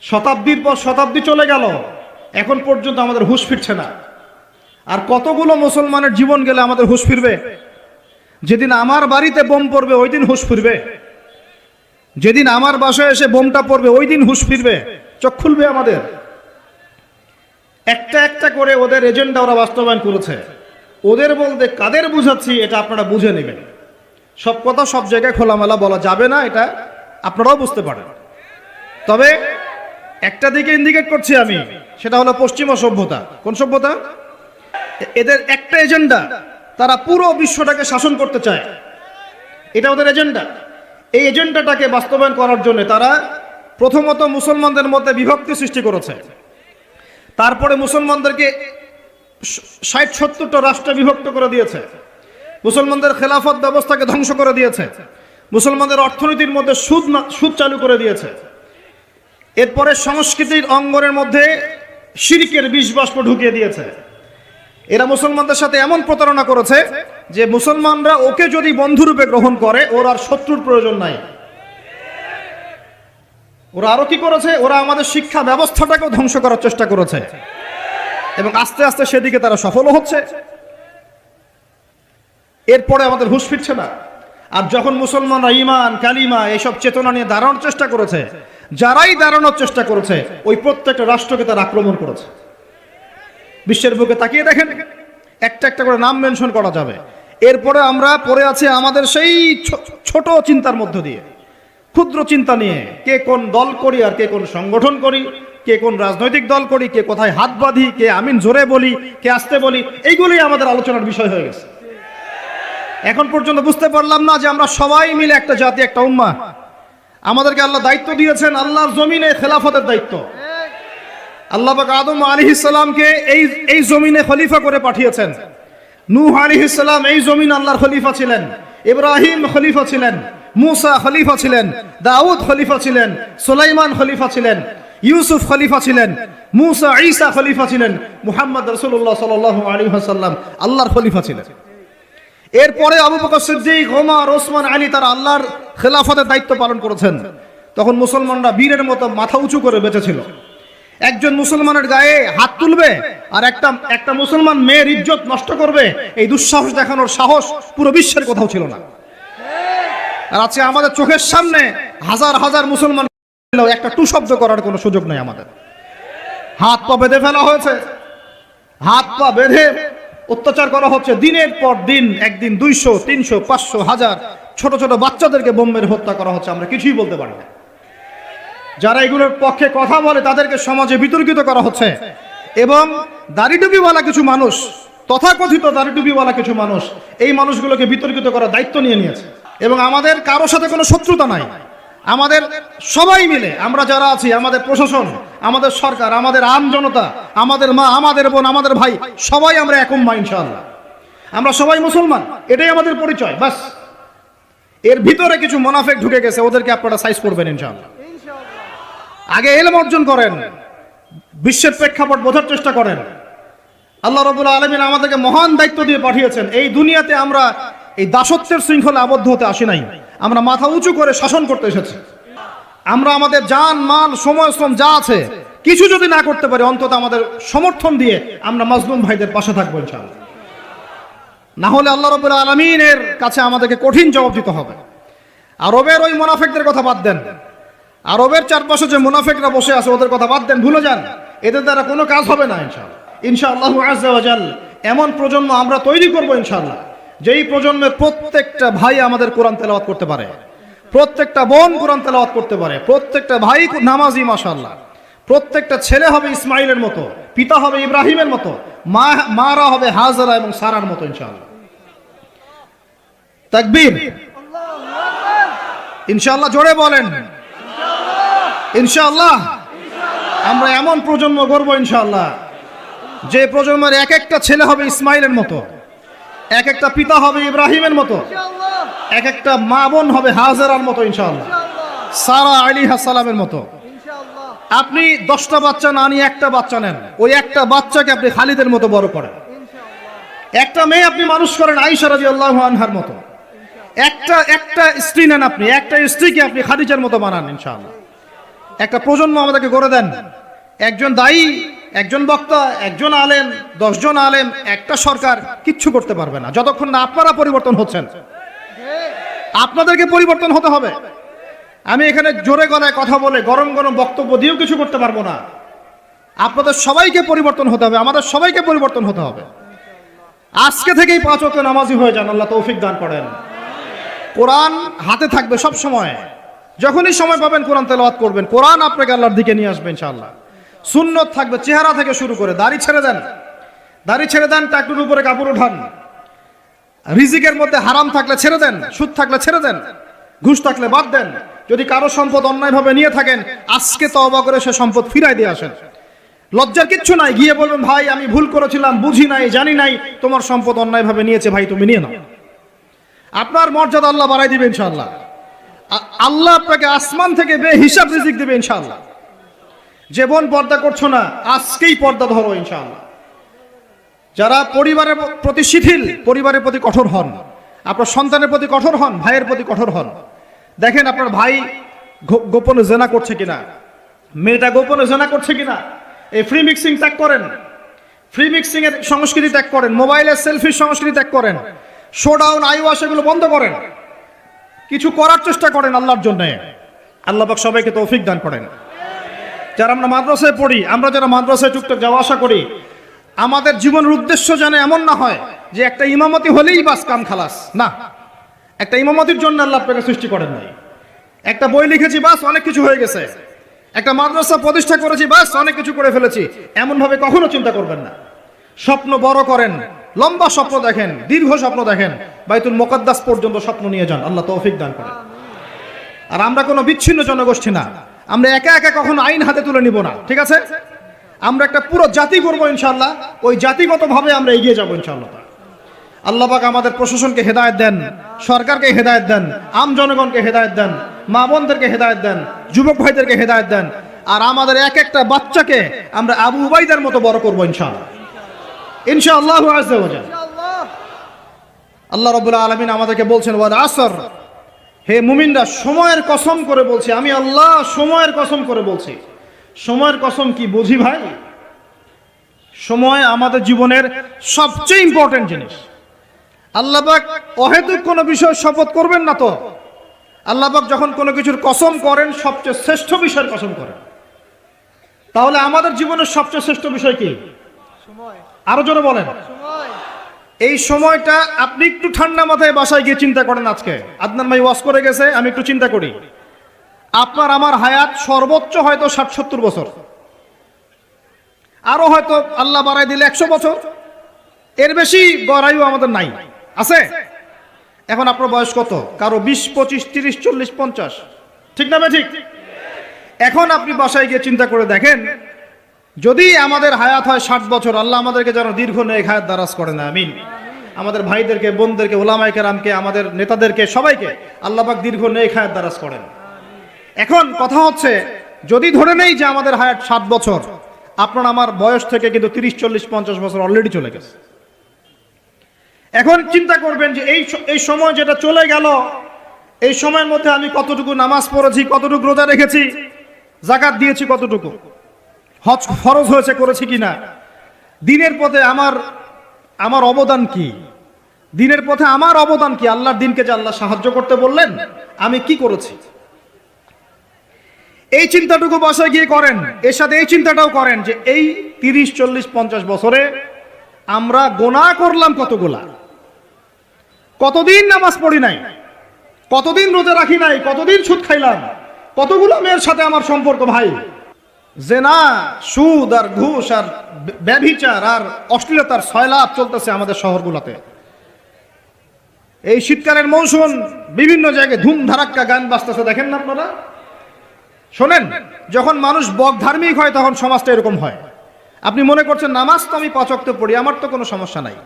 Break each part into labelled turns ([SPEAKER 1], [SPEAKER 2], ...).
[SPEAKER 1] শতাব্দীর পর শতাব্দী চলে গেল, এখন পর্যন্ত আমাদের হুঁশ ফিরছে না। আর কতগুলো মুসলমানের জীবন গেলে আমাদের হুঁশ ফিরবে? যেদিন আমার বাড়িতে বোম পড়বে ওই দিন হুঁশ ফিরবে, যেদিন আমার বাসায় এসে বোমটা পড়বে ওই দিন হুঁশ ফিরবে, চোখ খুলবে আমাদের। একটা একটা করে ওদের এজেন্ডা ওরা বাস্তবায়ন করেছে। ওদের বলতে কাদের বুঝাচ্ছি এটা আপনারা বুঝে নেবেন। সব কথা সব জায়গায় খোলামেলা বলা যাবে না, এটা আপনারাও বুঝতে পারেন। তবে একটা দিকে ইন্ডিকেট করছি আমি, সেটা হলো পশ্চিমা সভ্যতা। কোন সভ্যতা? এদের একটা এজেন্ডা, তারা পুরো বিশ্বটাকে শাসন করতে চায়, এটা ওদের এজেন্ডা। এই এজেন্ডাটাকে বাস্তবায়ন করার জন্য তারা প্রথমত মুসলমানদের মধ্যে বিভক্তি সৃষ্টি করেছে, তারপরে মুসলমানদেরকে 60-70টা রাষ্ট্রে বিভক্ত করে দিয়েছে, মুসলমানদের খেলাফত ব্যবস্থাকে ধ্বংস করে দিয়েছে, মুসলমানদের অর্থনীতির মধ্যে সুদ চালু করে দিয়েছে। এরপরে সংস্কৃতির অঙ্গনের মধ্যে শিরকের বিষ বাষ্প ঢুকিয়ে দিয়েছে। এরা মুসলমানদের সাথে এমন প্রতারণা করেছে যে মুসলমানরা ওকে যদি বন্ধুরূপে গ্রহণ করে ওর আর শত্রুর প্রয়োজন নাই। ওরা আরো কি করেছে? ওরা আমাদের শিক্ষা ব্যবস্থাটাকেও ধ্বংস করার চেষ্টা করেছে এবং আস্তে আস্তে সেদিকে তারা সফলও হচ্ছে। এরপরে আমাদের হুঁশ ফিরছে না। আর যখন মুসলমানরা ঈমান, কালিমা এইসব চেতনা নিয়ে দাঁড়ানোর চেষ্টা করেছে, যারাই দাঁড়ানোর চেষ্টা করেছে ওই প্রত্যেকটা রাষ্ট্রকে তারা আক্রমণ করেছে। বিশ্বের বুকে তাকিয়ে দেখেন, একটা একটা করে নাম মেনশন করা যাবে। এরপরে আমরা পড়ে আছি আমাদের সেই ছোট চিন্তার মধ্য দিয়ে, ক্ষুদ্র চিন্তা নিয়ে, কে কোন দল করি আর কে কোন সংগঠন করি, কে কোন রাজনৈতিক দল করি, কে কোথায় হাত বাঁধি, কে আমিন জোরে বলি, কে আস্তে বলি, এইগুলোই আমাদের আলোচনার বিষয় হয়ে গেছে। এখন পর্যন্ত বুঝতে পারলাম না যে আমরা সবাই মিলে একটা জাতি, একটা উম্মাহ। আমাদেরকে আল্লাহ দায়িত্ব দিয়েছেন আল্লাহর জমিনে খেলাফতের দায়িত্ব। আল্লাহ পাক আদম আলাইহিস সালামকে এই জমিনে খলিফা করে পাঠিয়েছেন। নূহ আলাইহিস সালাম এই জমিন আল্লাহর খলিফা ছিলেন, ইব্রাহিম খলিফা ছিলেন, মুসা খলিফা ছিলেন, দাউদ খলিফা ছিলেন, সুলাইমান খলিফা ছিলেন, ইউসুফ খলিফা ছিলেন, মুসা ঈসা খলিফা ছিলেন, মুহাম্মদ রাসূলুল্লাহ সাল্লাল্লাহু আলাইহি ওয়াসাল্লাম আল্লাহর খলিফা ছিলেন। এরপরে আবু বকর সিদ্দিক, ওমর, ওসমান, আলী তারা আল্লাহর খেলাফতের দায়িত্ব পালন করেছেন। তখন মুসলমানরা বীরের মতো মাথা উঁচু করে বেঁচেছিল। একজন মুসলমানের গায়ে হাত তুলবে আর একটা মুসলমান মেয়ের ইজ্জত নষ্ট করবে, এই দুঃসাহস দেখানোর সাহস পুরো বিশ্বের কোথাও ছিল না। আর আজকে আমাদের চোখের সামনে হাজার হাজার মুসলমান, একটা টু শব্দ করার কোনো সুযোগ নেই আমাদের। হাত পা বেঁধে ফেলা হয়েছে, হাত পা বেঁধে অত্যাচার করা হচ্ছে দিনের পর দিন। একদিন 200, 300, 500, 1000 ছোট ছোট বাচ্চাদেরকে বোম মেরে হত্যা করা হচ্ছে, আমরা কিছুই বলতে পারি না। যারা এগুলোর পক্ষে কথা বলে তাদেরকে সমাজে বিতর্কিত করা হচ্ছে এবং দাড়িটুপিওয়ালা কিছু মানুষ, তথাকথিত দাড়িটুপিওয়ালা কিছু মানুষ এই মানুষগুলোকে বিতর্কিত করার দায়িত্ব নিয়ে নিয়েছে। এবং আমাদের কারো সাথে কোনো শত্রুতা নাই, আমাদের সবাই মিলে আমরা যারা আছি, আমাদের প্রশাসন, আমাদের সরকার, আমাদের আম জনতা, আমাদের মা, আমাদের বোন, আমাদের ভাই, সবাই আমরা এক উম্মাহ ইনশাআল্লাহ। আমরা সবাই মুসলমান, এটাই আমাদের পরিচয়, বাস। এর ভিতরে কিছু মুনাফিক ঢুকে গেছে, ওদেরকে আপনারা সাইজ করবেন ইনশাআল্লাহ। আগে ইলম অর্জন করেন, বিশ্বের প্রেক্ষাপট বোঝার চেষ্টা করেন। আল্লাহ রাব্বুল আলামিন আমাদেরকে মহান দায়িত্ব দিয়ে পাঠিয়েছেন। এই দুনিয়াতে আমরা এই দাসত্বের শৃঙ্খলে আবদ্ধ হতে আসি নাই, আমরা মাথা উঁচু করে শাসন করতে এসেছি। আমরা আমাদের জান, মাল, সময়, শ্রম যা আছে কিছু যদি না করতে পারি, অন্তত আমাদের সমর্থন দিয়ে আমরা মাজলুম ভাইদের পাশে থাকবো ইনশাআল্লাহ। না হলে আল্লাহ রাব্বুল আলামিনের কাছে আমাদেরকে কঠিন জবাব দিতে হবে। আরবের ওই মুনাফিকদের কথা বাদ দেন, আরবের চারপাশে যে মুনাফিকরা বসে আছে ওদের কথা বাদ দেন, ভুলে যান। এদের দ্বারা কোনো কাজ হবে না ইনশাআল্লাহ। ইনশাআল্লাহু আযজা ওয়া জাল এমন প্রজন্ম আমরা তৈরি করব ইনশাআল্লাহ, যেই প্রজন্মের প্রত্যেকটা ভাই আমাদের কোরআন তেলাওয়াত করতে পারে, প্রত্যেকটা বোন কোরআন তেলাওয়াত করতে পারে, প্রত্যেকটা ভাই নামাজি মাশাআল্লাহ, প্রত্যেকটা ছেলে হবে ইসমাইলের মতো, পিতা হবে ইব্রাহিমের মতো, মারা হবে হাজরা এবং সারার মতো ইনশাআল্লাহ। তাকবীর, ইনশাআল্লাহ জোরে বলেন ইনশাআল্লাহ। আমরা এমন প্রজন্ম গড়ব ইনশাআল্লাহ, যে প্রজন্মের এক একটা ছেলে হবে ইসমাইলের মতো, এক একটা পিতা হবে ইব্রাহিমের মতো, এক একটা মা বোন হবে হাজরার মতো ইনশাআল্লাহ, সারা আলাইহিস সালামের মতো। আপনি 10টা বাচ্চা না নিয়ে একটা বাচ্চা নেন, ওই একটা বাচ্চাকে আপনি খালিদের মতো বড় করেন। একটা মেয়ে আপনি মানুষ করেন আয়েশা রাদিয়াল্লাহু আনহার মতো। একটা স্ত্রী নেন, আপনি একটা স্ত্রীকে আপনি খাদিজার মতো বানান ইনশাআল্লাহ। একটা প্রজন্ম আমাদেরকে গড়ে দেন। একজন দায়ী, একজন বক্তা, একজন আলেম, 10 জন আলেম, একটা সরকার কিচ্ছু করতে পারবে না যতক্ষণ না আপনারা পরিবর্তন হচ্ছেন। আপনাদেরকে পরিবর্তন হতে হবে। আমি এখানে জোরে গলায় কথা বলে গরম গরম বক্তব্য দিয়েও কিছু করতে পারবো না। আপনাদের সবাইকে পরিবর্তন হতে হবে, আমাদের সবাইকে পরিবর্তন হতে হবে। আজকে থেকেই 5 ওয়াক্ত নামাজি হয়ে যান, আল্লাহ তৌফিক দান করেন। কোরআন হাতে থাকবে সব সময়, যখনই সময় পাবেন কোরআন তেলাওয়াত করবেন। কোরআন আপনাকে আল্লাহর দিকে নিয়ে আসবে ইনশাআল্লাহ। সুন্নত থাকবে চেহারা থেকে শুরু করে। দাড়ি ছেড়ে দেন, দাড়ি ছেড়ে দেন, টাকটুর উপরে কাপড় উঠান। রিজিকের মধ্যে হারাম থাকলে ছেড়ে দেন, সুদ থাকলে ছেড়ে দেন, ঘুষ থাকলে বাদ দেন। যদি কারো সম্পদ অন্যায়ভাবে নিয়ে থাকেন, আজকে তওবা করে সে সম্পদ ফিরাই দিয়ে আসেন। লজ্জার কিচ্ছু নাই, গিয়ে বলবেন ভাই আমি ভুল করেছিলাম, বুঝি নাই, জানি নাই, তোমার সম্পদ অন্যায়ভাবে নিয়েছে, ভাই তুমি নিয়ে নাও। আপনার মর্যাদা আল্লাহ বাড়াই দিবে ইনশাআল্লাহ। আল্লাহ আপনাকে আসমান থেকে বেহিসাব রিজিক দিবে ইনশাআল্লাহ। যে বোন পর্দা করছো না, আজকেই পর্দা ধরো ইনশাআল্লাহ। যারা পরিবারের প্রতি শিথিল, পরিবারের প্রতি কঠোর হন, আপনার সন্তানের প্রতি কঠোর হন, ভাইয়ের প্রতি কঠোর হন। দেখেন আপনার ভাই গোপনে জেনা করছে কিনা, মেয়েটা গোপনে জেনা করছে কিনা। এই ফ্রি মিক্সিং ত্যাগ করেন, ফ্রি মিক্সিং এর সংস্কৃতি ত্যাগ করেন, মোবাইলের সেলফির সংস্কৃতি ত্যাগ করেন, শোডাউন আইওয়াশ এগুলো বন্ধ করেন, কিছু করার চেষ্টা করেন আল্লাহর জন্য। আল্লাহ পাক সবাইকে তৌফিক দান করেন। যারা আমরা মাদ্রাসায় পড়ি, আমরা যারা মাদ্রাসায় টুকটাক যাওয়া আসা করি, আমাদের জীবনের উদ্দেশ্য যেন এমন না হয় যে একটা ইমামতি হলেই বাস কাম খালাস। না, একটা ইমামতির জন্য আল্লাহ আপনাকে সৃষ্টি করেন নাই। একটা বই লিখেছি বাস অনেক কিছু হয়ে গেছে, একটা মাদ্রাসা প্রতিষ্ঠা করেছি বাস অনেক কিছু করে ফেলেছি, এমন ভাবে কখনো চিন্তা করবেন না। স্বপ্ন বড় করেন, লম্বা স্বপ্ন দেখেন, দীর্ঘ স্বপ্ন দেখেন, বাইতুল মুকাদ্দাস পর্যন্ত স্বপ্ন নিয়ে যান। আল্লাহ তৌফিক দান করেন। আর আমরা কোনো বিচ্ছিন্ন জনগোষ্ঠী না, আমরা একা একা কখনো আইন হাতে তুলে নিব না, ঠিক আছে? আমরা একটা পুরো জাতি করবো ইনশাআল্লাহ, ওই জাতিগতভাবে আমরা এগিয়ে যাবো ইনশাআল্লাহ। আল্লাহ পাক আমাদের প্রশাসনকে হেদায়েত দেন, সরকারকে হেদায়েত দেন, আম জনগণকে হেদায়েত দেন, মা বোনদেরকে হেদায়েত দেন, যুবক ভাইদেরকে হেদায়েত দেন। আর আমাদের এক একটা বাচ্চাকে আমরা আবু উবাইদার মতো বড় করবো ইনশাআল্লাহ, ইনশাআল্লাহ আযজা ওয়া জাল। আল্লাহ রাব্বুল আলামিন আমাদেরকে বলছেন ওয়াল আসর, হে মুমিনরা সময়ের কসম করে বলছি, আমি আল্লাহ সময়ের কসম করে বলছি। সময়ের কসম কি বুঝি ভাই? সময় আমাদের জীবনের সবচেয়ে ইম্পর্টেন্ট জিনিস। আল্লাহ পাক অহেতুক কোনো বিষয় শপথ করবেন না তো। আল্লাহ পাক যখন কোনো কিছুর কসম করেন, সবচেয়ে শ্রেষ্ঠ বিষয়ের কসম করেন। তাহলে আমাদের জীবনের সবচেয়ে শ্রেষ্ঠ বিষয় কি? সময়। আরো জোরে বলেন। এই সময়টা আপনি একটু ঠান্ডা মাথায় বাসায় গিয়ে চিন্তা করেন। আজকে আদনান ভাই ওয়াজ করে গেছে, আমি একটু চিন্তা করি, আপনার আমার হায়াত সর্বোচ্চ হয়তো 60-70 বছর, আরো হয়তো আল্লাহ বাড়াই দিলে 100 বছর, এর বেশি গড়াইও আমাদের নাই, আছে? এখন আপনার বয়স কত? কারো 20, 25, 30, 40, 50, ঠিক না ভাই? ঠিক। এখন আপনি বাসায় গিয়ে চিন্তা করে দেখেন, যদি আমাদের হায়াত হয় 60 বছর, আল্লাহ আমাদেরকে যেন দীর্ঘ নেক হায়াত দারাজ করেন, আমিন। আমাদের ভাইদেরকে, বোনদেরকে, ওলামায়ে কেরামকে, আমাদের নেতাদেরকে, সবাইকে আল্লাহ পাক দীর্ঘ নেক হায়াত দারাজ করেন। এখন কথা হচ্ছে, যদি ধরে নেই যে আমাদের হায়াত 7 বছর, আপনার আমার বয়স থেকে কিন্তু 30, 40, 50 বছর অলরেডি চলে গেছে। এখন চিন্তা করবেন যে এই সময় যেটা চলে গেল, এই সময়ের মধ্যে আমি কতটুকু নামাজ পড়েছি, কতটুকু রোজা রেখেছি, যাকাত দিয়েছি কতটুকু, হজ ফরজ হয়েছে করেছি কিনা, দিনের পথে আমার অবদান কি, দিনের পথে আমার অবদান কি, আল্লাহর দিনকে যে আল্লাহ সাহায্য করতে বললেন আমি কি করেছি। এই চিন্তাটুকু বাসায় গিয়ে করেন। এর সাথে এই চিন্তাটাও করেন যে এই 30, 40, 50 বছরে আমরা গুনাহ করলাম কতগুলা, কতদিন নামাজ পড়ি নাই, কতদিন রোজা রাখি নাই, কতদিন সুদ খাইলাম, কতগুলো মেয়ের সাথে আমার সম্পর্ক ভাই, জেনা, সুদ আর ঘুষ আর ব্যভিচার আর অশ্লীলতার সয়লাব চলতেছে আমাদের শহরগুলোতে। এই শীতকালের মৌসুম, বিভিন্ন জায়গায় ধুম ধারাক্কা গান বাজতেছে, দেখেন না আপনারা? শোনেন, যখন মানুষ বক ধার্মিক হয় তখন সমাজটা এরকম হয়। আপনি মনে করছেন নামাজ তো আমি 5 ওয়াক্ত পড়ি, আমার তো কোনো সমস্যা নাই,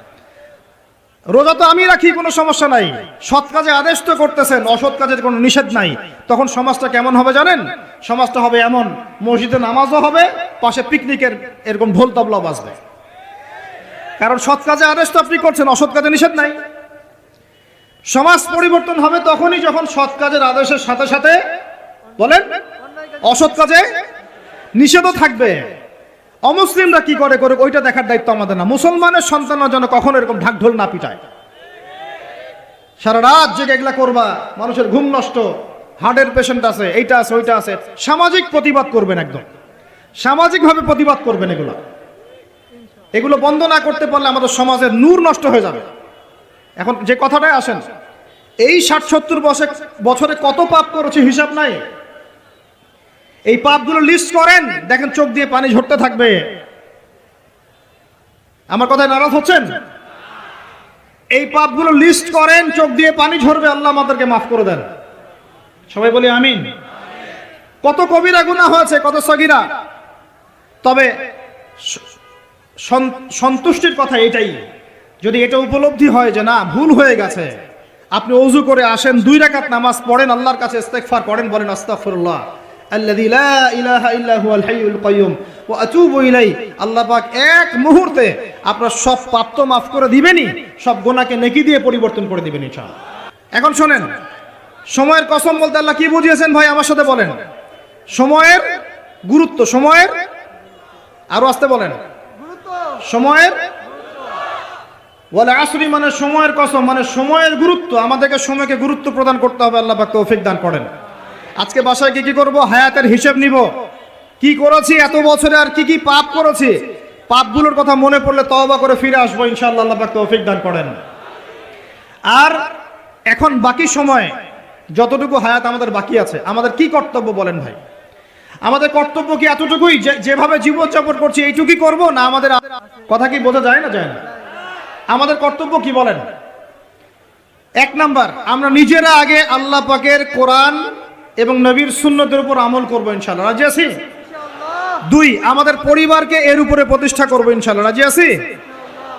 [SPEAKER 1] রোজা তো আমি রাখি, কোনো সমস্যা নাই, সৎ কাজে আদেশ তো করতেছেন, অসৎ কাজের কোনো নিষেধ নাই, তখন সমাজটা কেমন হবে জানেন? সমাজটা হবে এমন, মসজিদে নামাজও হবে, পাশে পিকনিকের এরকম ঢোল তবলা বাজবে। কারণ সৎ কাজে আদেশ তো আপনি করছেন, অসৎ কাজে নিষেধ নাই। সমাজ পরিবর্তন হবে তখনই যখন সৎ কাজের আদেশের সাথে সাথে বলেন অসৎ কাজে নিষেধও থাকবে। অমুসলিমরা কি করে করে ওইটা দেখার দায়িত্ব আমাদের না। মুসলমানের সন্তানরা যেন কখনো এরকম ঢাকঢোল না পিটায়, সারা রাত জেগে এগুলা করবা, মানুষের ঘুম নষ্ট, হার্টের পেশেন্ট আছে, এইটা আছে ওইটা আছে। সামাজিক প্রতিবাদ করবেন, একদম সামাজিকভাবে প্রতিবাদ করবেন। এগুলো বন্ধ না করতে পারলে আমাদের সমাজের নূর নষ্ট হয়ে যাবে। এখন যে কথাটাই আসেন, এই 60-70 বছরে কত পাপ করেছে হিসাব নাই। এই পাপগুলো লিস্ট করেন, দেখেন চোখ দিয়ে পানি ঝরতে থাকবে। আমার কথায় নারাজ হচ্ছেন? এই পাপগুলো লিস্ট করেন, চোখ দিয়ে পানি ঝরবে, আল্লাহ আমাদেরকে মাফ করে দেন। সবাই বলি আমিন। কত কবিরা গুনাহ হয়েছে, কত সগীরা। তবে সন্তুষ্টির কথা এটাই, যদি এটা উপলব্ধি হয় যে না ভুল হয়ে গেছে, আপনি ওযু করে আসেন, 2 রাকাত নামাজ পড়েন, আল্লাহর কাছে ইস্তেগফার করেন, বলেন আস্তাগফিরুল্লাহ আল্লাযী লা ইলাহা ইল্লা হুয়াল হাইয়ুল কাইয়্যুম ওয়া আতুবু ইলাইহি। আল্লাহ পাক এক মুহূর্তে আপনার সব পাপ তো মাফ করে দিবেনই, সব গুনাহকে নেকি দিয়ে পরিবর্তন করে দিবেন ইনশাআল্লাহ। এখন শুনেন, সময়ের কসম বলতে আল্লাহ কি বুঝিয়েছেন ভাই আমার সাথে বলেন? সময়ের গুরুত্ব, সময়ের, আরো আসতে বলেন, সময়ের। ওয়াল আসরি মানে সময়ের কসম, মানে সময়ের গুরুত্ব। আমাদেরকে সময়কে গুরুত্ব প্রদান করতে হবে। আল্লাহ পাক তৌফিক দান করেন। আজকে বাসায় কি করব? হায়াতের হিসেব নিব, কি করেছি এত বছরে, আর কি পাপ করেছি। পাপগুলোর কথা মনে পড়লে তওবা করে ফিরে আসবো ইনশাআল্লাহ। আল্লাহ পাক তৌফিক দান করেন। আর এখন বাকি সময় যতটুকু হায়াত আমাদের বাকি আছে, আমাদের কি কর্তব্য বলেন ভাই? আমাদের কর্তব্য কি এতটুকুই যেভাবে জীবনযাপন করছি এইটুকুই করব, না আমাদের কথা কি বোঝা যায় না? যায় না। আমাদের কর্তব্য কি বলেন? 1 নাম্বার, আমরা নিজেরা আগে আল্লাহ পাকের কোরআন এবং নবীর সুন্নতের উপর আমল করবো ইনশাআল্লাহ। রাজি আছি? 2, আমাদের পরিবারকে এর উপরে প্রতিষ্ঠা করবো ইনশাআল্লাহ। রাজি আছি?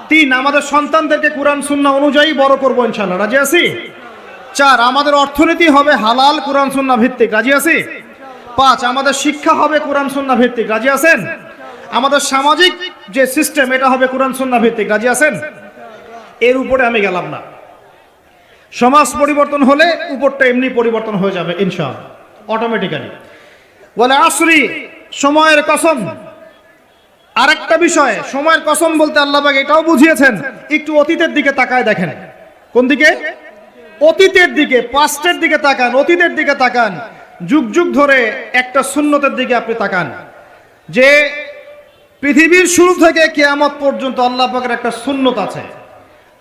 [SPEAKER 1] 3, আমাদের সন্তানদেরকে কোরআন সুন্নাহ অনুযায়ী বড় করবো ইনশাআল্লাহ। রাজি আছি? 4, আমাদের অর্থনীতি হবে হালাল কোরআন সুন্নাহ ভিত্তিক। রাজি আছি? 5, আমাদের শিক্ষা হবে কোরআন সুন্নাহ ভিত্তিক। রাজি আছেন? আমাদের সামাজিক যে সিস্টেম এটা হবে কোরআন সুন্নাহ ভিত্তিক। রাজি আছেন? এর উপরে আমি গেলাম না। সমাজ পরিবর্তন হলে উপরটা এমনি পরিবর্তন হয়ে যাবে ইনশাআল্লাহ, অটোমেটিক্যালি। ওয়াল আসরি, সময়ের কসম। আরেকটা বিষয়, সময়ের কসম বলতে আল্লাহ পাক এটাও বুঝিয়েছেন, একটু অতীতের দিকে তাকায় দেখেন। কোন দিকে? অতীতের দিকে, পাস্টের দিকে তাকান, অতীতের দিকে তাকান। যুগ যুগ ধরে একটা সুন্নতের দিকে আপনি তাকান, যে পৃথিবীর শুরু থেকে কিয়ামত পর্যন্ত আল্লাহ পাকের একটা সুন্নত আছে।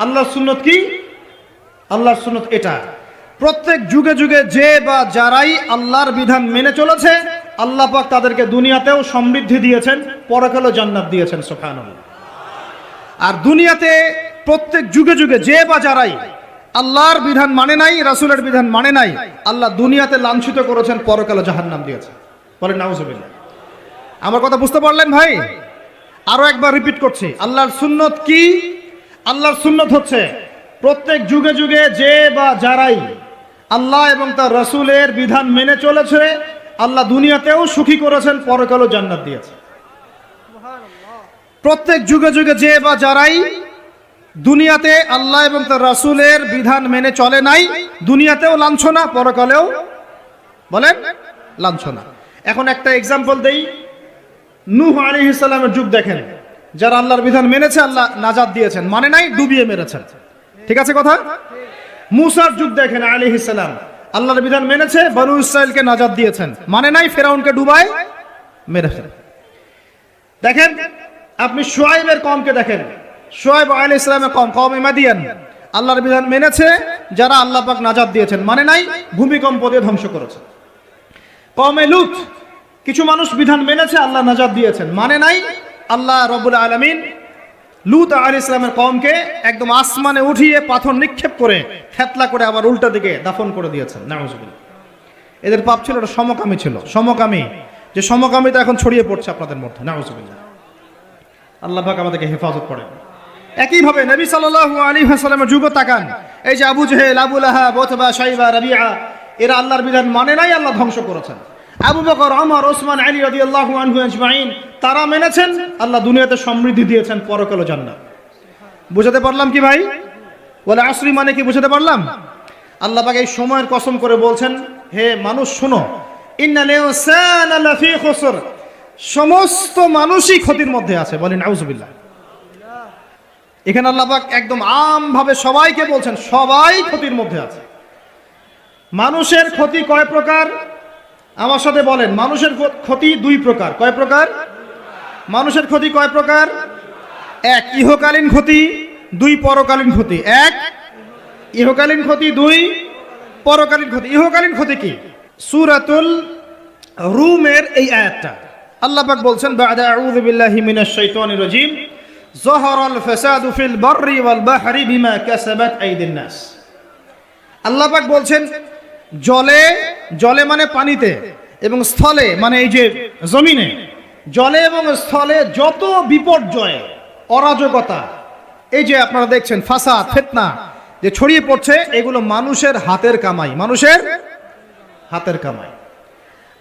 [SPEAKER 1] আল্লাহর সুন্নত কি? আল্লাহর সুন্নত এটা, প্রত্যেক যুগে যুগে যে বা যারাই আল্লাহর বিধান মেনে চলেছে, আল্লাহ পাক তাদেরকে দুনিয়াতেও সমৃদ্ধি দিয়েছেন, পরকালেও জান্নাত দিয়েছেন। সুবহানাল্লাহ। আর দুনিয়াতে প্রত্যেক যুগে যুগে যে বা যারাই আল্লাহর বিধান মানে নাই, রাসূলের বিধান মানে নাই, আল্লাহ দুনিয়াতে লাঞ্ছিত করেছেন, পরকালে জাহান্নাম দিয়েছেন। বলেন নাউজুবিল্লাহ। আমার কথা বুঝতে পারলেন ভাই? আরো একবার রিপিট করছি, আল্লাহর সুন্নত কি? আল্লাহর সুন্নত হচ্ছে প্রত্যেক যুগে যুগে যে বা যারাই আল্লাহ এবং তার রাসূলের বিধান মেনে চলেছে, আল্লাহ দুনিয়াতেও সুখী করেছেন, পরকালেও জান্নাত দিয়েছেন। প্রত্যেক যুগে যুগে যে বা যারাই দুনিয়াতে আল্লাহ এবং তার রাসূলের বিধান মেনে চলে নাই, দুনিয়াতেও লাঞ্ছনা, পরকালেও বলেন লাঞ্ছনা। এখন একটা এক্সাম্পল দেই, নূহ আলাইহিস সালামের যুগ দেখেন, যারা আল্লাহর বিধান মেনেছে আল্লাহ নাজাত দিয়েছেন, মানে নাই ডুবিয়ে মেরেছেন। ঠিক আছে কথা? মূসার যুগ দেখেন আলাইহিস সালাম, আল্লাহর বিধান মেনেছে, বনু ইসরাইলকে নাজাত দিয়েছেন, মানে নাই ফেরাউনকে ডুবায় মেরেছেন। দেখেন আপনি শুআয়বের কওমকে দেখেন, শুআয়ব আলাইহিস সালামের কওম, কওমে মাদিয়ান, আল্লাহর বিধান মেনেছে, যারা আল্লাহ পাক নাজাত দিয়েছেন, মানে নাই ভূমিকম্প দিয়ে ধ্বংস করেছে। কওমে লূত, কিছু মানুষ বিধান মেনেছে, আল্লাহ নাজাত দিয়েছেন, মানে নাই, আল্লাহ রাব্বুল আলামিন লূত আলাইহিস সালামের কওমকে একদম আসমানে উঠিয়ে পাথর নিক্ষেপ করে থেতলা করে আবার উল্টা দিকে দাফন করে দিয়েছেন। নাউজুবিল্লাহ। এদের পাপ ছিল, এটা সমকামী ছিল, সমকামী, যে সমকামিতা এখন ছড়িয়ে পড়ছে আপনাদের মধ্যে। নাউজুবিল্লাহ। আল্লাহ পাক আমাদেরকে হেফাজত করেন। একইভাবে নবী সাল্লাল্লাহু আলাইহি ওয়াসাল্লামের যুগ তাকান, এই যে আবু জেহেল, আবু লাহাব, উতবা, শাইবা, রাবিআ, এরা আল্লাহর বিধান মানে নাই, আল্লাহ ধ্বংস করেছেন। আবু বকর, ওমর, ওসমান, আলী রাদিয়াল্লাহু আনহু আজমাইন, তারা মেনেছেন, আল্লাহ দুনিয়াতে সমৃদ্ধি দিয়েছেন, পরকালে জান্নাত। বুঝাতে পারলাম কি ভাই? বলে আসরি মানে কি বুঝাতে পারলাম? আল্লাহ পাক এই সময়ের কসম করে বলছেন, হে মানুষ শোনো, ইন্নাল ইনসানা লাফি খুসর, সমস্ত মানুষই ক্ষতির মধ্যে আছে। বলেন আউযুবিল্লাহ। এখানে আল্লাহ পাক একদম আমভাবে সবাইকে বলছেন সবাই ক্ষতির মধ্যে আছে। মানুষের ক্ষতি কয় প্রকার? আমার সাথে বলেন, মানুষের ক্ষতি দুই প্রকার। কয় প্রকার? মানুষের ক্ষতি কয় প্রকার? এক, ইহকালীন ক্ষতি, দুই, পরকালীন ক্ষতি। এক, ইহকালীন ক্ষতি, দুই, পরকালীন ক্ষতি। ইহকালীন ক্ষতি কি? সূরাতুল রুমের এই আয়াতটা আল্লাহ পাক বলছেন, বা'দা আউযু বিল্লাহি মিনাশ শাইতানির রাজীম, যাহারাল ফাসাদু ফিল বাররি ওয়াল বাহরি বিমা কাসাবাত আইদিন নাস। আল্লাহ পাক বলছেন জলে, জলে মানে পানিতে, এবং স্থলে মানে এই যে জমিনে, জলে এবং স্থলে যত বিপর্যয়, অরাজকতা, এই যে আপনারা দেখছেন ফাসাদ, ফিতনা যে ছড়িয়ে পড়ছে, এগুলো মানুষের হাতের কামাই, মানুষের হাতের কামাই।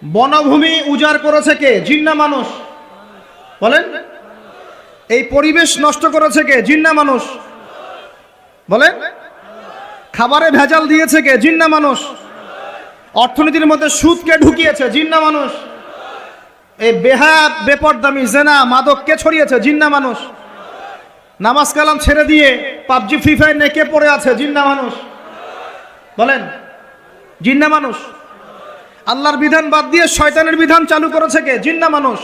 [SPEAKER 1] বনভূমি উজাড় করেছে কে? জিন না মানুষ? বলেন। এই পরিবেশ নষ্ট করেছে কে? জিন না মানুষ? বলেন। খাবারে ভেজাল দিয়েছে কে? জিন না মানুষ? অর্থনীতির মধ্যে সুদকে ঢুকিয়েছে, জিন না মানুষ? এই বেহায়া, বেপরদামি, জেনা, মাদক কে ছড়িয়েছে? জিন না মানুষ? নামাজ কালাম ছেড়ে দিয়ে পাবজি, ফ্রি ফায়ার নিয়ে কে পড়ে আছে? জিন না মানুষ? বলেন। জিন না মানুষ? আল্লাহর বিধান বাদ দিয়ে শয়তানের বিধান চালু করেছে কে? জিন না মানুষ?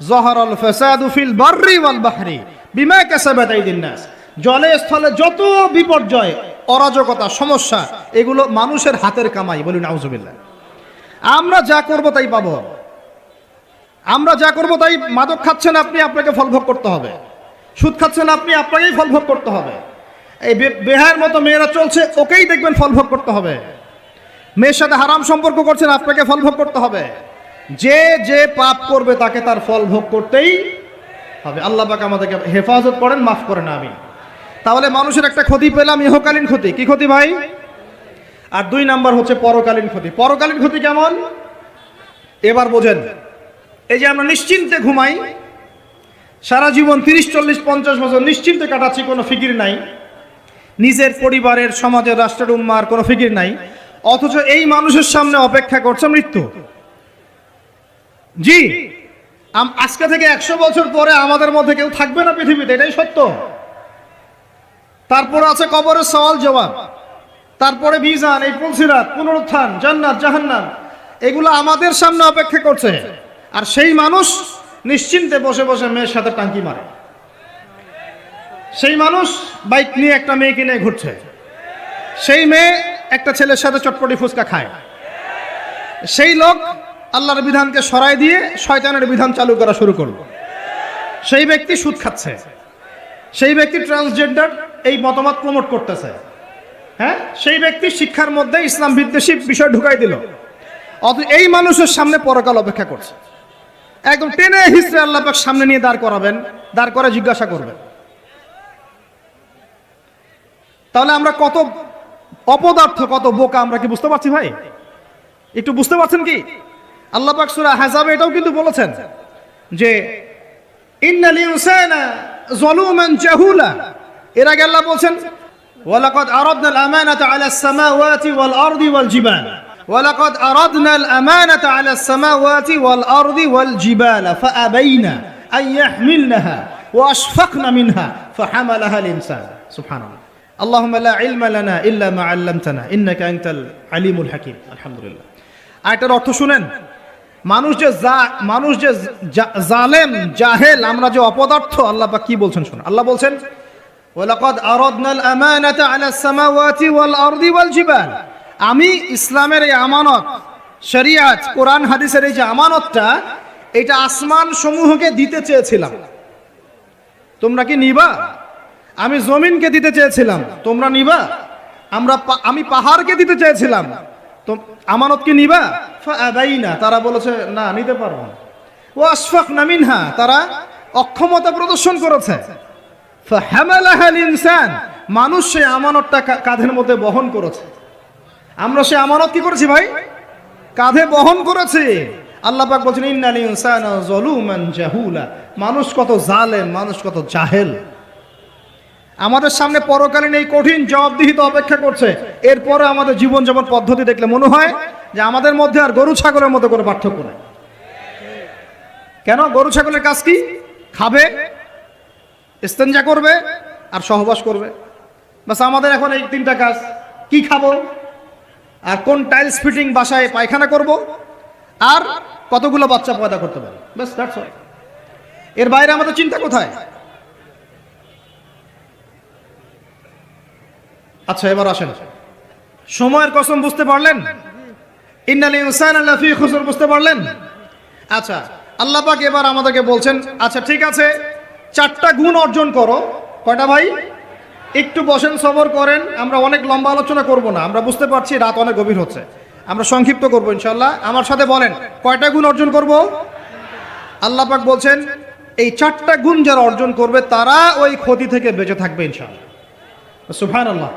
[SPEAKER 1] যাহারাল ফাসাদু ফিল বাররি ওয়াল বাহরি বিমা কাসাবাত আইদিন নাস। জলে স্থলে যত বিপর্যয়, অরাজকতা, সমস্যা, এগুলো মানুষের হাতের কামাই। বলুন আউযুবিল্লাহ। আমরা যা করব তাই পাবো। আমরা যা করব তাই। মাদক খাচ্ছেন আপনি, আপনাকে ফল ভোগ করতে হবে। সুদ খাচ্ছেন আপনি, আপনাকেই ফল ভোগ করতে হবে। এই বেহায়ের মতো মেয়েরা চলছে, ওকেই দেখবেন ফল ভোগ করতে হবে। মেয়ের সাথে হারাম সম্পর্ক করছেন, আপনাকে ফল ভোগ করতে হবে। যে যে পাপ করবে তাকে তার ফল ভোগ করতেই হবে। আল্লাহ পাক আমাদেরকে হেফাজত করেন, মাফ করেন, আমিন। তাহলে মানুষের একটা ক্ষতি পেলাম, ইহকালীন ক্ষতি। কি ক্ষতি ভাই? আর দুই নাম্বার হচ্ছে পরকালীন ক্ষতি। পরকালীন ক্ষতি কেমন? এবার বোঝেন। এই যে আমরা নিশ্চিন্তে ঘুমাই, সারা জীবন 30, 40, 50 বছর নিশ্চিন্তে কাটাচ্ছি, কোনো ফিকির নাই, নিজের পরিবারের, সমাজের, রাষ্ট্রের, উম্মার কোনো ফিকির নাই, অথচ এই মানুষের সামনে অপেক্ষা করছে মৃত্যু। জি, আজকে থেকে 100 বছর পরে আমাদের মধ্যে কেউ থাকবে না পৃথিবীতে, এটাই সত্য। তারপরে আছে কবরের সওয়াল জবাব, তারপরে মিজান, এই পুলসিরাত, পুনরুত্থান, জান্নাত, জাহান্নাম, এগুলো আমাদের সামনে অপেক্ষা করছে। আর সেই মানুষ নিশ্চিন্তে বসে বসে মেয়ের সাথে টাঙ্কি মারে। সেই মানুষ বাইক নিয়ে একটা মেয়েকে নিয়ে ঘুরছে। সেই মেয়ে একটা ছেলের সাথে চটপটি ফুচকা খায়। সেই লোক আল্লাহর বিধানকে সরাই দিয়ে শয়তানের বিধান চালু করা শুরু করলো। সেই ব্যক্তি সুদ খাচ্ছে। সেই ব্যক্তি ট্রান্সজেন্ডার এই মতামত প্রমোট করতেছে। হ্যাঁ, সেই ব্যক্তি শিক্ষার মধ্যে ইসলাম বিদ্বেষী বিষয় ঢুকাই দিল। অথচ এই মানুষের সামনে পরকাল অপেক্ষা করছে। একদম টেনে হিস্ট্রি আল্লাহ পাক সামনে নিয়ে দাঁড় করাবেন, দাঁড় করে জিজ্ঞাসা করবেন। তাহলে আমরা কত অপদার্থ, কত বোকা, আমরা কি বুঝতে পারছি ভাই? একটু বুঝতে পারছেন কি? আল্লাহ পাক সূরা আহজাবে এটাও কিন্তু বলেছেন যে ইন্নাল ইনসানা যালুমান জাহুলা। এর আগে আল্লাহ বলেন ওয়ালাকাদ আরাদনাল আমানাতা আলাস সামাওয়াতি ওয়াল আরদি ওয়াল জিবাল, ওয়ালাকাদ আরাদনাল আমানাতা আলাস সামাওয়াতি ওয়াল আরদি ওয়াল জিবাল ফাআবাইনা আন ইয়াহমিলনাহা ওয়া আশফাকনা মিনহা ফাহামালাহা আল ইনসান। সুবহানাল্লাহ। আল্লাহুম্মা লা ইলমা লানা ইল্লা মা আল্লামতানা ইন্নাকা আনতাল আলিমুল হাকীম। আলহামদুলিল্লাহ। আয়াতের অর্থ শুনেন। মানুষ যে জালেম, জাহেল, আমরা যে অপদার্থ, আল্লাহ পাক কি বলছেন শুনুন। আল্লাহ বলছেন ওয়ালাকাদ আরাদনাল আমানাতা আলাস সামাওয়াতি ওয়াল আরদি ওয়াল জিবাল। আমি ইসলামের এই আমানত, শরিয়াত, কোরআন হাদিসের এই যে আমানতটা, এটা আসমান সমূহকে দিতে চেয়েছিলাম, তোমরা কি নিবা? আমি জমিনকে দিতে চেয়েছিলাম, তোমরা নিবা? আমি পাহাড়কে দিতে চেয়েছিলাম, তো আমানত কি নিবা? ফাআবাইনা, তারা বলেছে না, নিতে পারবো না। ওয়া আশফাকনা মিনহা, তারা অক্ষমতা প্রদর্শন করেছে। ফাহামালাহা আল ইনসান, মানুষ সেই আমানতটা কাঁধের মধ্যে বহন করেছে। আমরা সেই আমানত কি করেছি ভাই? কাঁধে বহন করেছি। আল্লাহ পাক বলেন ইন্নাল ইনসানা যালুমান জাহুলা। মানুষ কত জালেম, মানুষ কত জাহেল। আমাদের সামনে পরকালীন এই কঠিন জবাবদিহিতা অপেক্ষা করছে। এরপরে আমাদের জীবনযাপন পদ্ধতি দেখলে মনে হয় যে আমাদের মধ্যে আর গরু ছাগলের মধ্যে কোনো পার্থক্য নেই। কেন? গরু ছাগলের কাজ কি? খাবে, ইস্তেঞ্জা করবে আর সহবাস করবে, বাস। আমাদের এখন এই তিনটা কাজ। কি খাবো, আর কোন টাইলস ফিটিং বাসায় পায়খানা করব, আর কতগুলো বাচ্চা পয়দা করতে পারে, বাস, দ্যাটস অল। এর বাইরে আমাদের চিন্তা কোথায়? আচ্ছা, এবার আসেন, সময়ের কসম বুঝতে পারলেন? ইন্নাল ইনসানা লাফি খুসর বুঝতে পারলেন? আচ্ছা, আল্লাহ পাক এবার আমাদেরকে বলছেন, আচ্ছা ঠিক আছে, 4টা গুণ অর্জন করো। কয়টা ভাই? একটু বসেন, সবর করেন, আমরা অনেক লম্বা আলোচনা করব না, আমরা বুঝতে পারছি রাত অনেক গভীর হচ্ছে, আমরা সংক্ষিপ্ত করব ইনশাআল্লাহ। আমার সাথে বলেন, কয়টা গুণ অর্জন করব? আল্লাহ পাক বলছেন, এই 4টা গুণ যারা অর্জন করবে তারা ওই ক্ষতি থেকে বেঁচে থাকবে ইনশাআল্লাহ। সুবহানাল্লাহ।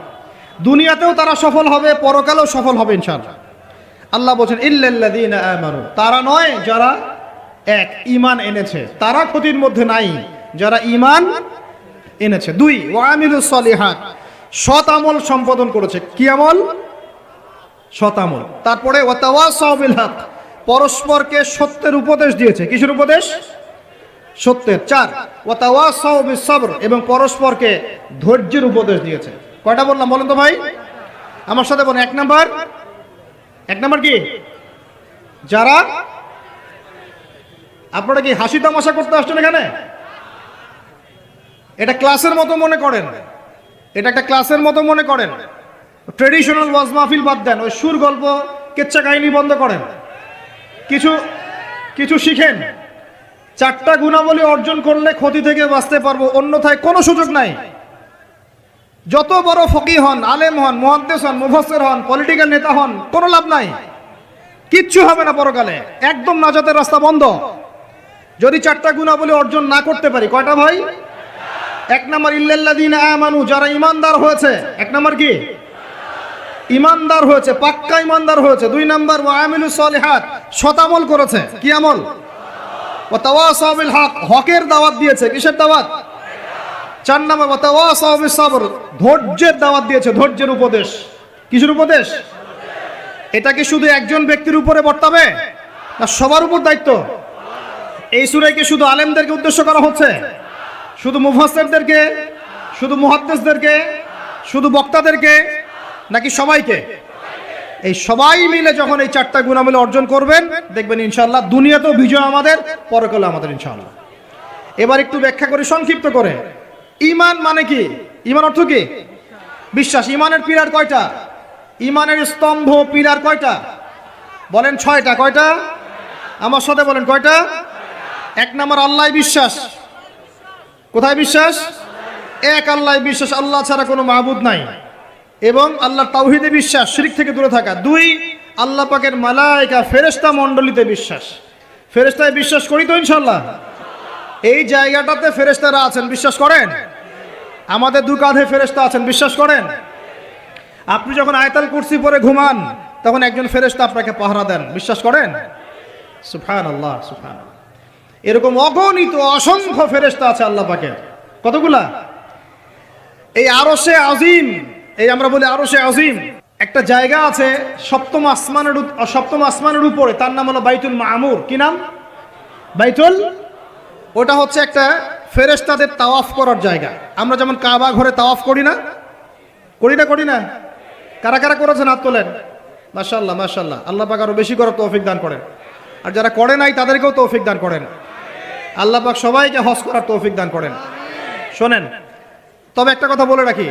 [SPEAKER 1] দুনিয়াতেও তারা সফল হবে, পরকালেও সফল হবে ইনশাআল্লাহ। আল্লাহ বলছেন, ইল্লাল্লাযীনা আমানু, তারা নয় যারা এক ঈমান এনেছে, তারা ক্ষতির মধ্যে নাই, যারা ঈমান এনেছে। 2, ওয়া আমিলুস সলিহাত, সৎ আমল সম্পাদন করেছে। কি আমল? সৎ আমল। তারপরে ওয়া তাওয়াসাউ বিল হক, পরস্পরকে সত্যের উপদেশ দিয়েছে। কিসের উপদেশ? সত্যের। 4, ওয়া তাওয়াসাউ বিস সবর, এবং পরস্পরকে ধৈর্যের উপদেশ দিয়েছে। কয়টা বললাম বলেন তো ভাই? আমার সাথে বলেন। 1 নাম্বার কি? যারা, আপনারা কি হাসি তামাশা করতে আসছেন এখানে? এটা ক্লাসের মতো মনে করেন, এটা একটা ক্লাসের মতো মনে করেন। ট্রেডিশনাল ওয়াজ মাহফিল বাদ দেন, ওই সুর গল্প কেচ্চা কাহিনী বন্ধ করেন, কিছু শিখেন। 4টা গুণাবলী অর্জন করলে ক্ষতি থেকে বাঁচতে পারবো, অন্যথায় কোনো সুযোগ নাই। যত বড় ফকিহ হন, আলেম হন, মুহাদ্দিস হন, মুফাসসির হন, পলিটিক্যাল নেতা হন, কোনো লাভ নাই, কিচ্ছু হবে না পরকালে, একদম নাজাতের রাস্তা বন্ধ যদি 4টা গুণাবলী অর্জন না করতে পারি। কয়টা ভাই? 1 নাম্বার ইল্লাল্লাযীনা আমানু, যারা ঈমানদার হয়েছে। 1 নাম্বার কি? ঈমানদার হয়েছে, পাক্কা ঈমানদার হয়েছে। 2 নাম্বার ওয়া আমিলুস সলিহাত, সৎ আমল করেছে। কি আমল? ওয়া তাওয়াসাউ বিল হক, হকের দাওয়াত দিয়েছে। কিসের দাওয়াত? 4 নাম্বার ওয়া তাওয়াসাউ বিস সবর, ধৈর্যের দাওয়াত দিয়েছে, ধৈর্যের উপদেশ। কিসের উপদেশ? এটা কি শুধু একজন ব্যক্তির উপরে বর্তাবে, না সবার উপর দায়িত্ব? এই সূরায় কি শুধু আলেমদেরকে উদ্দেশ্য করা হচ্ছে? শুধু মুফাসসিরদেরকে, শুধু মুহাদ্দিসদেরকে, শুধু বক্তাদেরকে, নাকি সবাইকে? এই সবাই মিলে যখন এই 4টা গুণাবলী অর্জন করবেন, দেখবেন ইনশাআল্লাহ দুনিয়াতেও বিজয় আমাদের, পরকালে আমাদের ইনশাআল্লাহ। এবার একটু ব্যাখ্যা করি সংক্ষিপ্ত করে। ঈমান মানে কি? ঈমান অর্থ কি? বিশ্বাস। ঈমানের পিলার কয়টা? ঈমানের স্তম্ভ পিলার কয়টা? বলেন 6টা। কয়টা? আমার সাথে বলেন, কয়টা? 1 নাম্বার আল্লাহ বিশ্বাস। কোথায় বিশ্বাস? এক আল্লাহ বিশ্বাস, আল্লাহ ছাড়া কোনো মাবুদ নাই, এবং আল্লাহর তাওহীদে বিশ্বাস, শিরক থেকে দূরে থাকা। 2, আল্লাহ পাকের মালায়েকা ফেরেশতা মণ্ডলীতে বিশ্বাস। ফেরেশতায় বিশ্বাস করি তো ইনশাআল্লাহ? এই জায়গাটাতে ফেরেশতারা আছেন, বিশ্বাস করেন? আমাদের 2 কাঁধে ফেরেশতা আছেন, বিশ্বাস করেন? আপনি যখন আয়াতুল কুরসি পড়ে ঘুমান, তখন একজন ফেরেশতা আপনাকে পাহারা দেন, বিশ্বাস করেন? সুবহানাল্লাহ, সুবহানাল্লাহ। এরকম অগণিত অসংখ্য ফেরেশতা আছে আল্লাহ পাকের। কতগুলা? এই আরশে আজিম, এই আমরা বলি আরশে আজিম, একটা জায়গা আছে 7ম আসমানের উপরে, তার নাম হলো বাইতুল মামুর। কি নাম? বাইতুল। ওটা হচ্ছে একটা ফেরেশতাদের তাওয়াফ করার জায়গা। আমরা যেমন কাবা ঘরে তাওয়াফ করি না? করি না? কারা কারা করেছেন হাত তোলেন। মাশাআল্লাহ, মাশাআল্লাহ। আল্লাহ পাক আরো বেশি করার তৌফিক দান করেন, আর যারা করে নাই তাদেরকেও তৌফিক দান করেন। আল্লাহ পাক সবাইকে হজ করার তৌফিক দান করেন। শোনেন, তবে একটা কথা বলে রাখি,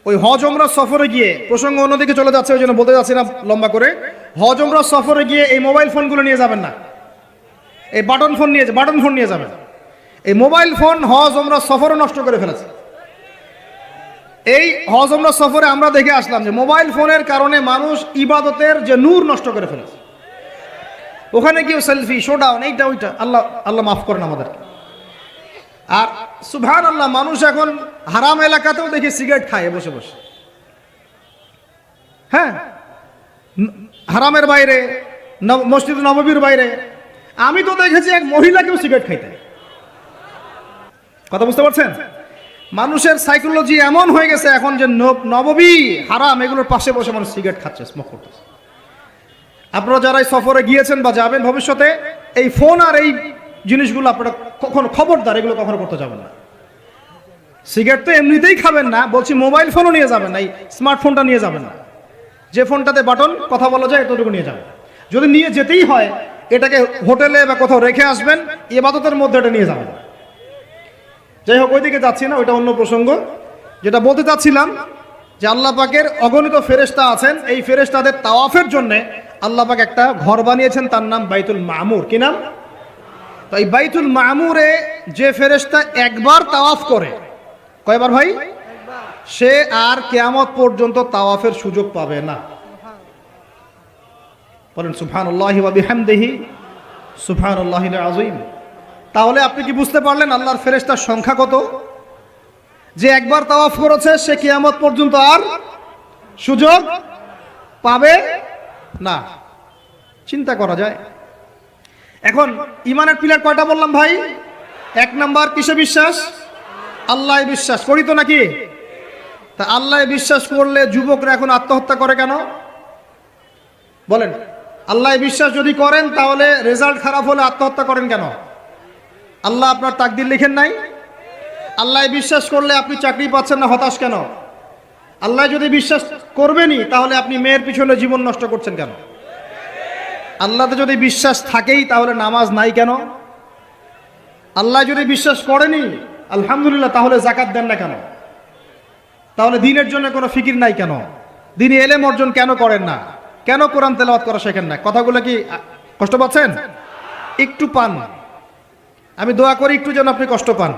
[SPEAKER 1] ওই হজ উমরা সফরে গিয়ে, প্রসঙ্গ অন্যদিকে চলে যাচ্ছে ওই জন্য বলতে যাচ্ছি না লম্বা করে, হজ উমরা সফরে গিয়ে এই মোবাইল ফোনগুলো নিয়ে যাবেন না, এই বাটন ফোন নিয়ে যাবেন। এই মোবাইল ফোন হজ উমরা সফরে নষ্ট করে ফেলেছে। এই হজ উমরা সফরে আমরা দেখে আসলাম যে মোবাইল ফোনের কারণে মানুষ ইবাদতের যে নূর নষ্ট করে ফেলেছে। ওখানে গিয়ে সেলফি, শোডাউন, এইটা ওইটা, আল্লাহ মাফ করেন আমাদেরকে। আর সুবহানাল্লাহ, মানুষ এখন হারাম এলাকাতেও দেখি সিগারেট খায় বসে বসে। হ্যাঁ, হারামের বাইরে, মসজিদ নববীর বাইরে আমি তো দেখেছি এক মহিলাকেও সিগারেট খাইতে। কথা বুঝতে পারছেন? মানুষের সাইকোলজি এমন হয়ে গেছে এখন যে নববী হারাম, এগুলোর পাশে বসে মানুষ সিগারেট খাচ্ছে, স্মোক করতেছে। আপনারা যারা এই সফরে গিয়েছেন বা যাবেন ভবিষ্যতে, এই ফোন আর এই জিনিসগুলো আপনারা কখনো, খবরদার এগুলো কখনো করতে যাবেন না। সিগারেট তো এমনিতেই খাবেন না, বলছি মোবাইল ফোনও নিয়ে যাবেন না, এই স্মার্টফোনটা নিয়ে যাবেন না। যে ফোনটাতে বাটন কথা বলা যায় এতটুকু নিয়ে যাবেন। যদি নিয়ে যেতেই হয় এটাকে হোটেলে বা কোথাও রেখে আসবেন, ইবাদতের মধ্যে এটা নিয়ে যাবেন। যাই হোক, ওইদিকে যাচ্ছি না, ওইটা অন্য প্রসঙ্গ। যেটা বলতে চাচ্ছিলাম যে আল্লাহ পাকের অগণিত ফেরেশতা আছেন, এই ফেরেশতাদের তাওয়াফের জন্য আল্লাহ পাক একটা ঘর বানিয়েছেন, তার নাম বাইতুল মামুর। কি নাম? তো এই বাইতুল মামুরে যে ফেরেশতা একবার তাওয়াফ করে, কয়বার ভাই? সে আর কিয়ামত পর্যন্ত তাওয়াফের সুযোগ পাবে না। বলেন সুবহানাল্লাহি ওয়া বিহামদিহি সুবহানাল্লাহিল আযীম। তাহলে আপনি কি বুঝতে পারলেন আল্লাহর ফেরেশতার সংখ্যা কত? যে একবার তাওয়াফ করেছে সে কিয়ামত পর্যন্ত আর সুযোগ পাবে না। চিন্তা করা যায়। এখন ইমানের পিলার কয়টা বললাম ভাই? এক নাম্বার কিসে বিশ্বাস? আল্লাহ বিশ্বাস করি তো নাকি? তা আল্লাহ বিশ্বাস করলে যুবকরা এখন আত্মহত্যা করে কেন? বলেন, আল্লাহ বিশ্বাস যদি করেন তাহলে রেজাল্ট খারাপ হলে আত্মহত্যা করেন কেন? আল্লাহ আপনার তাকদির লিখেন নাই? আল্লাহ বিশ্বাস করলে আপনি চাকরি পাচ্ছেন না, হতাশ কেন? আল্লাহ যদি বিশ্বাস করবেনই তাহলে আপনি মেয়ের পিছনে জীবন নষ্ট করছেন কেন? আল্লাহতে যদি বিশ্বাস থাকেই তাহলে নামাজ নাই কেন? আল্লাহ যদি বিশ্বাস করেনি আলহামদুলিল্লাহ, তাহলে যাকাত দেন না কেন? তাহলে দ্বীনের জন্য কোনো ফিকির নাই কেন? দ্বীনি ইলম অর্জন কেন করেন না? কেন কোরআন তেলাওয়াত করা শেখেন না? কথাগুলো কি কষ্ট পাচ্ছেন? একটু পান। আমি দোয়া করি একটু যেন আপনি কষ্ট পান,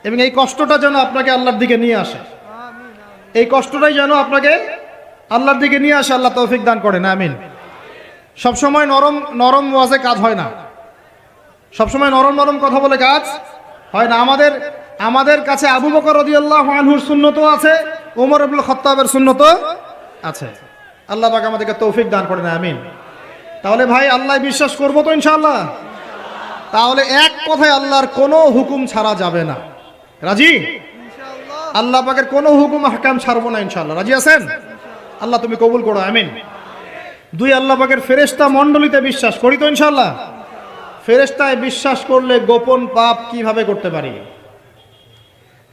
[SPEAKER 1] এবং এই কষ্টটা যেন আপনাকে আল্লাহর দিকে নিয়ে আসে। এই কষ্টটাই যেন আপনাকে আল্লাহর দিকে নিয়ে আসে। আল্লাহ তৌফিক দান করেন, আমিন। সবসময় নরম নরম ওয়াজে কাজ হয় না, সবসময় নরম নরম কথা বলে কাজ হয় না। আমাদের কাছে আবু বকর রাদিয়াল্লাহু আনহুর সুন্নতও আছে, ওমর ইবনে খাত্তাবের সুন্নতও আছে। আল্লাহ পাক আমাদেরকে তৌফিক দান করেন, আমিন। তাহলে ভাই আল্লাহ বিশ্বাস করবো তো ইনশাআল্লাহ? তাহলে এক কথায় আল্লাহর কোনো হুকুম ছাড়া যাবে না। রাজি? আল্লাহ পাকের কোনো হুকুম আহকাম ছাড়বো না ইনশাআল্লাহ। রাজি আছেন? আল্লাহ তুমি কবুল করো, আমিন। দুই, আল্লাহ পাকের ফেরেশতা মণ্ডলীতে বিশ্বাস করি তো ইনশাআল্লাহ? ফেরেশতায় বিশ্বাস করলে গোপন পাপ কিভাবে করতে পারি?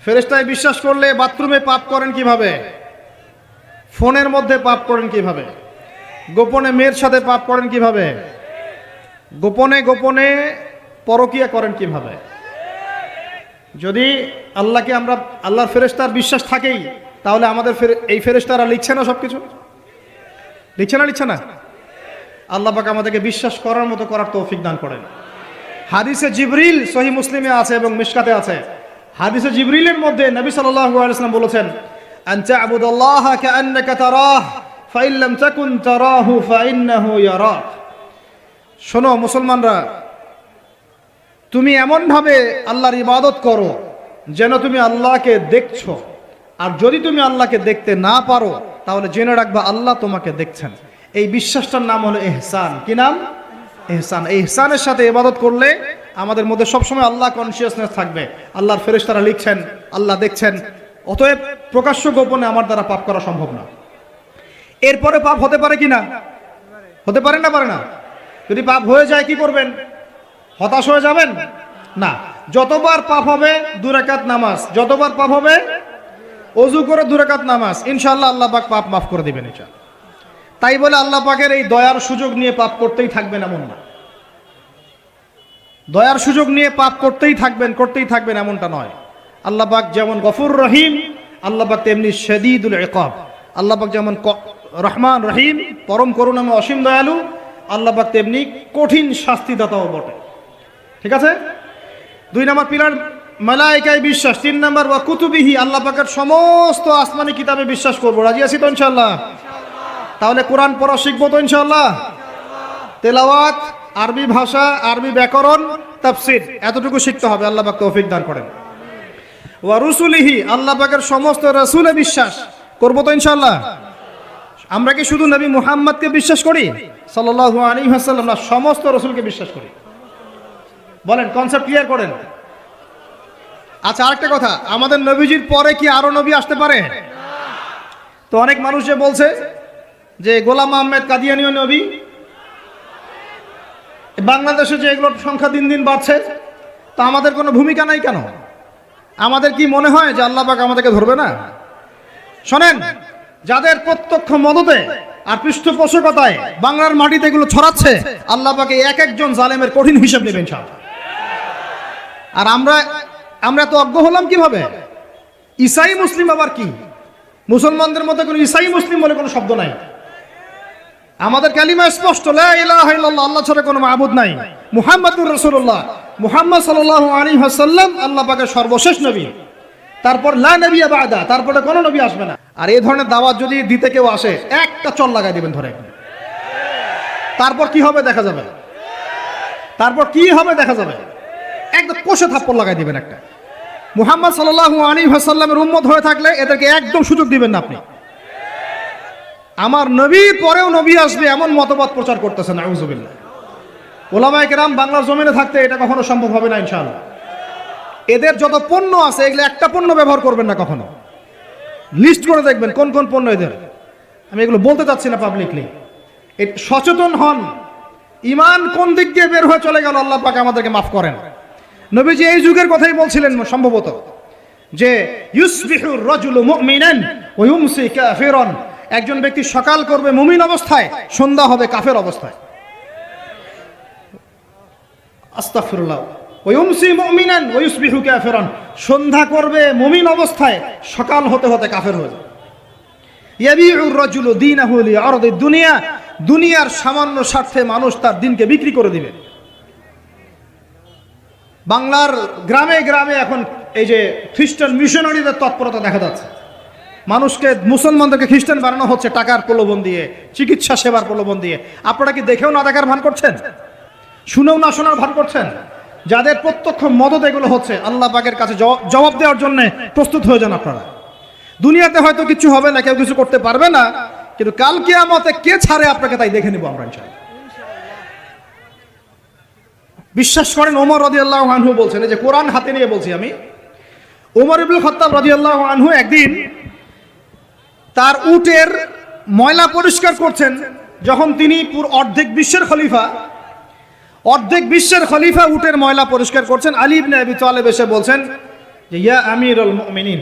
[SPEAKER 1] ফেরেশতায় বিশ্বাস করলে বাথরুমে পাপ করেন কিভাবে? ফোনের মধ্যে পাপ করেন কিভাবে? গোপনে মেয়ের সাথে পাপ করেন কিভাবে? গোপনে গোপনে পরকিয়া করেন কিভাবে? যদি আল্লাহকে আমরা, আল্লাহর ফেরেশতার বিশ্বাস থাকেই, তাহলে আমাদের এই ফেরেশতারা লিখছে না সবকিছু? লিখছে না? আল্লাহ পাক আমাদেরকে বিশ্বাস করার মতো করার তৌফিক দান করেন। হাদিসে জিবরিল সহিহ মুসলিমে আছে এবং মিশকাতে আছে। হাদিসে জিবরিলের মধ্যে নবী সাল্লাল্লাহু আলাইহি ওয়াসাল্লাম বলেছেন, আন তা'বুদাল্লাহা কাআন্নাকা তারাহ ফাইন লাম তাকুন তারাহু ফাইন্নাহু ইয়ারাক। শোনো মুসলমানরা, তুমি এমন ভাবে আল্লাহর ইবাদত করো যেন তুমি আল্লাহকে দেখছো, আর যদি তুমি আল্লাহকে দেখতে না পারো তাহলে জেনে রাখবা আল্লাহ তোমাকে দেখছেন। এই বিশ্বাসটার নাম হলো ইহসান। কি নাম? ইহসান। এই ইহসানের সাথে ইবাদত করলে আমাদের মধ্যে সবসময় আল্লাহ কনসিয়াসনেস থাকবে। আল্লাহর ফেরেশতারা লিখছেন, আল্লাহ দেখছেন। অতএব প্রকাশ্য গোপনে আমার দ্বারা পাপ করা সম্ভব না। এরপরে পাপ হতে পারে কি না? হতে পারে না? পারে না? যদি পাপ হয়ে যায় কি করবেন? হতাশ হয়ে যাবেন না। যতবার পাপ হবে 2 রাকাত নামাজ, যতবার পাপ হবে ওযু করে 2 রাকাত নামাজ, ইনশাআল্লাহ আল্লাহ পাক পাপ মাফ করে দিবেন ইনশাআল্লাহ। তাই বলে আল্লাহ পাকের এই দয়ার সুযোগ নিয়ে পাপ করতেই থাকবেন এমন না। দয়ার সুযোগ নিয়ে পাপ করতেই থাকবেন এমনটা নয়। আল্লাহ পাক যেমন গফুর রহিম, আল্লাহ পাক তেমনি শাদীদুল ইকাব। আল্লাহ পাক যেমন রহমান রহিম, পরম করুণাময় অসীম দয়ালু, আল্লাহ পাক তেমনি কঠিন শাস্তিদাতাও বটে। ঠিক আছে? 2 নম্বর পিলার মালায়েকায় বিশ্বাস। 3 নম্বর ওয়া কুতুবিহি, আল্লাহ পাকের সমস্ত আসমানি কিতাবে বিশ্বাস করব। রাজি আছি তো ইনশাআল্লাহ? তাহলে কোরআন পড়া শিখবো তো ইনশাআল্লাহ? তেলাওয়াত, আরবি ভাষা, আরবি ব্যাকরণ, তাফসীর এতটুকু শিখতে হবে। আল্লাহ পাক তৌফিক দান করেন। ওয়া রুসুলিহি, আল্লাহ পাকের সমস্ত রাসূলে বিশ্বাস করব তো ইনশাআল্লাহ? আমরা কি শুধু নবী মুহাম্মদকে বিশ্বাস করি সাল্লাল্লাহু আলাইহি ওয়াসাল্লাম, না সমস্ত রাসূলকে বিশ্বাস করি? বলেন, কনসেপ্ট ক্লিয়ার করেন। আচ্ছা, আরেকটা কথা, আমাদের নবীজির পরে কি আরো নবী আসতে পারে? তো অনেক মানুষ যে বলছে যে গোলাম আহমেদ কাদিয়ানীও নবী, বাংলাদেশে যে এগুলোর সংখ্যা দিন দিন বাড়ছে, তা আমাদের কোনো ভূমিকা নাই কেন? আমাদের কি মনে হয় যে আল্লাহ পাক আমাদেরকে ধরবে না? শোনেন, যাদের প্রত্যক্ষ মদতে আর পৃষ্ঠপোষকতায় বাংলার মাটিতে এগুলো ছড়াচ্ছে, আল্লাহ পাক এক একজন জালেমের কঠিন হিসাব নেবেন ইনশাআল্লাহ। আর আমরা তো অজ্ঞ হলাম কিভাবে? ঈসাই মুসলিম আবার কি? মুসলমানদের মধ্যে কোনো ঈসাই মুসলিম বলে কোনো শব্দ নাই। আমাদের কালিমা স্পষ্ট, লা ইলাহা ইল্লাল্লাহ, আল্লাহ ছাড়া কোনো মাবুদ নাই, মুহাম্মাদুর রাসূলুল্লাহ, মুহাম্মদ সাল্লাল্লাহু আলাইহি ওয়াসাল্লাম আল্লাহ পাকের সর্বশেষ নবী। তারপর লা নবিয়্যা বা'দা, তারপরে কোনো নবী আসবে না। আর এই ধরনের দাওয়াত যদি দিতে কেউ আসে, একটা চল লাগাই দিবেন ধরে। তারপর কি হবে দেখা যাবে, তারপর কি হবে দেখা যাবে, একদম কষে থাপ্পড় লাগাই দিবেন একটা। মুহাম্মদ সাল্লাল্লাহু আলাইহি ওয়াসাল্লামের উম্মত হয়ে থাকলে এদেরকে একদম সুযোগ দিবেন না আপনি। আমার নবী পরেও নবী আসবে এমন মতবাদ প্রচার করতেছেন, নাউযুবিল্লাহ। ওলামায়ে কেরাম বাংলার জমিনে থাকতে এটা কখনো সম্ভব হবে না ইনশাআল্লাহ। এদের যত পণ্য আছে এগুলো একটা পণ্য ব্যবহার করবেন না কখনো। লিস্ট করে দেখবেন কোন কোন পণ্য এদের। আমি এগুলো বলতে চাচ্ছি না পাবলিকলি। সচেতন হন, ঈমান কোন দিক দিয়ে বের হয়ে চলে গেল, আল্লাহ পাক আমাদেরকে মাফ করেন। নবীজি এই যুগের কথাই বলছিলেন সম্ভবত, যে ইউসবিহুর রাজুলু মুমিনান ওয়া ইউমসি কাফিরান, একজন ব্যক্তি সকাল করবে মুমিন অবস্থায়, সন্ধ্যা হবে কাফের অবস্থায়। আস্তাগফিরুল্লাহ। ওয়া ইউমসি মুমিনান ওয়া ইউসবিহু কাফিরান, সন্ধ্যা করবে মুমিন অবস্থায়, সকাল হতে হতে কাফের হয়ে যাবে। ইয়াবিউর রাজুলু দীনাহু লিআরদিদ দুনিয়া, দুনিয়ার সামান্য স্বার্থে মানুষ তার দিনকে বিক্রি করে দিবে। বাংলার গ্রামে গ্রামে এখন এই যে খ্রিস্টান মিশনারিদের তৎপরতা দেখা যাচ্ছে। মানুষকে, মুসলমানদেরকে খ্রিস্টান বানানো হচ্ছে টাকার প্রলোভন দিয়ে, চিকিৎসা সেবার প্রলোভন দিয়ে। আপনারা কি দেখেও না দেখার ভান করছেন, শুনেও না শোনার ভান করছেন? যাদের প্রত্যক্ষ মদত এগুলো হচ্ছে, আল্লাহ পাকের কাছে জবাব দেওয়ার জন্য প্রস্তুত হয়ে যান আপনারা। দুনিয়াতে হয়তো কিছু হবে না, কেউ কিছু করতে পারবে না, কিন্তু কাল কিয়ামতে কে ছাড়ে আপনাকে তাই দেখে নিব আমরা ইনশাআল্লাহ। বিশ্বাস করেন, ওমর রাদিয়াল্লাহু আনহু বলছেন, এই যে কোরআন হাতে নিয়ে বলছি আমি, ওমর ইবনে খাত্তাব রাদিয়াল্লাহু আনহু একদিন তার উটের ময়লা পরিষ্কার করছেন, যখন তিনি অর্ধেক বিশ্বের খলিফা উটের ময়লা পরিষ্কার করছেন। আলী ইবনে আবি তালেব এসে বলছেন যে, ইয়া আমিরুল মুমিনিন,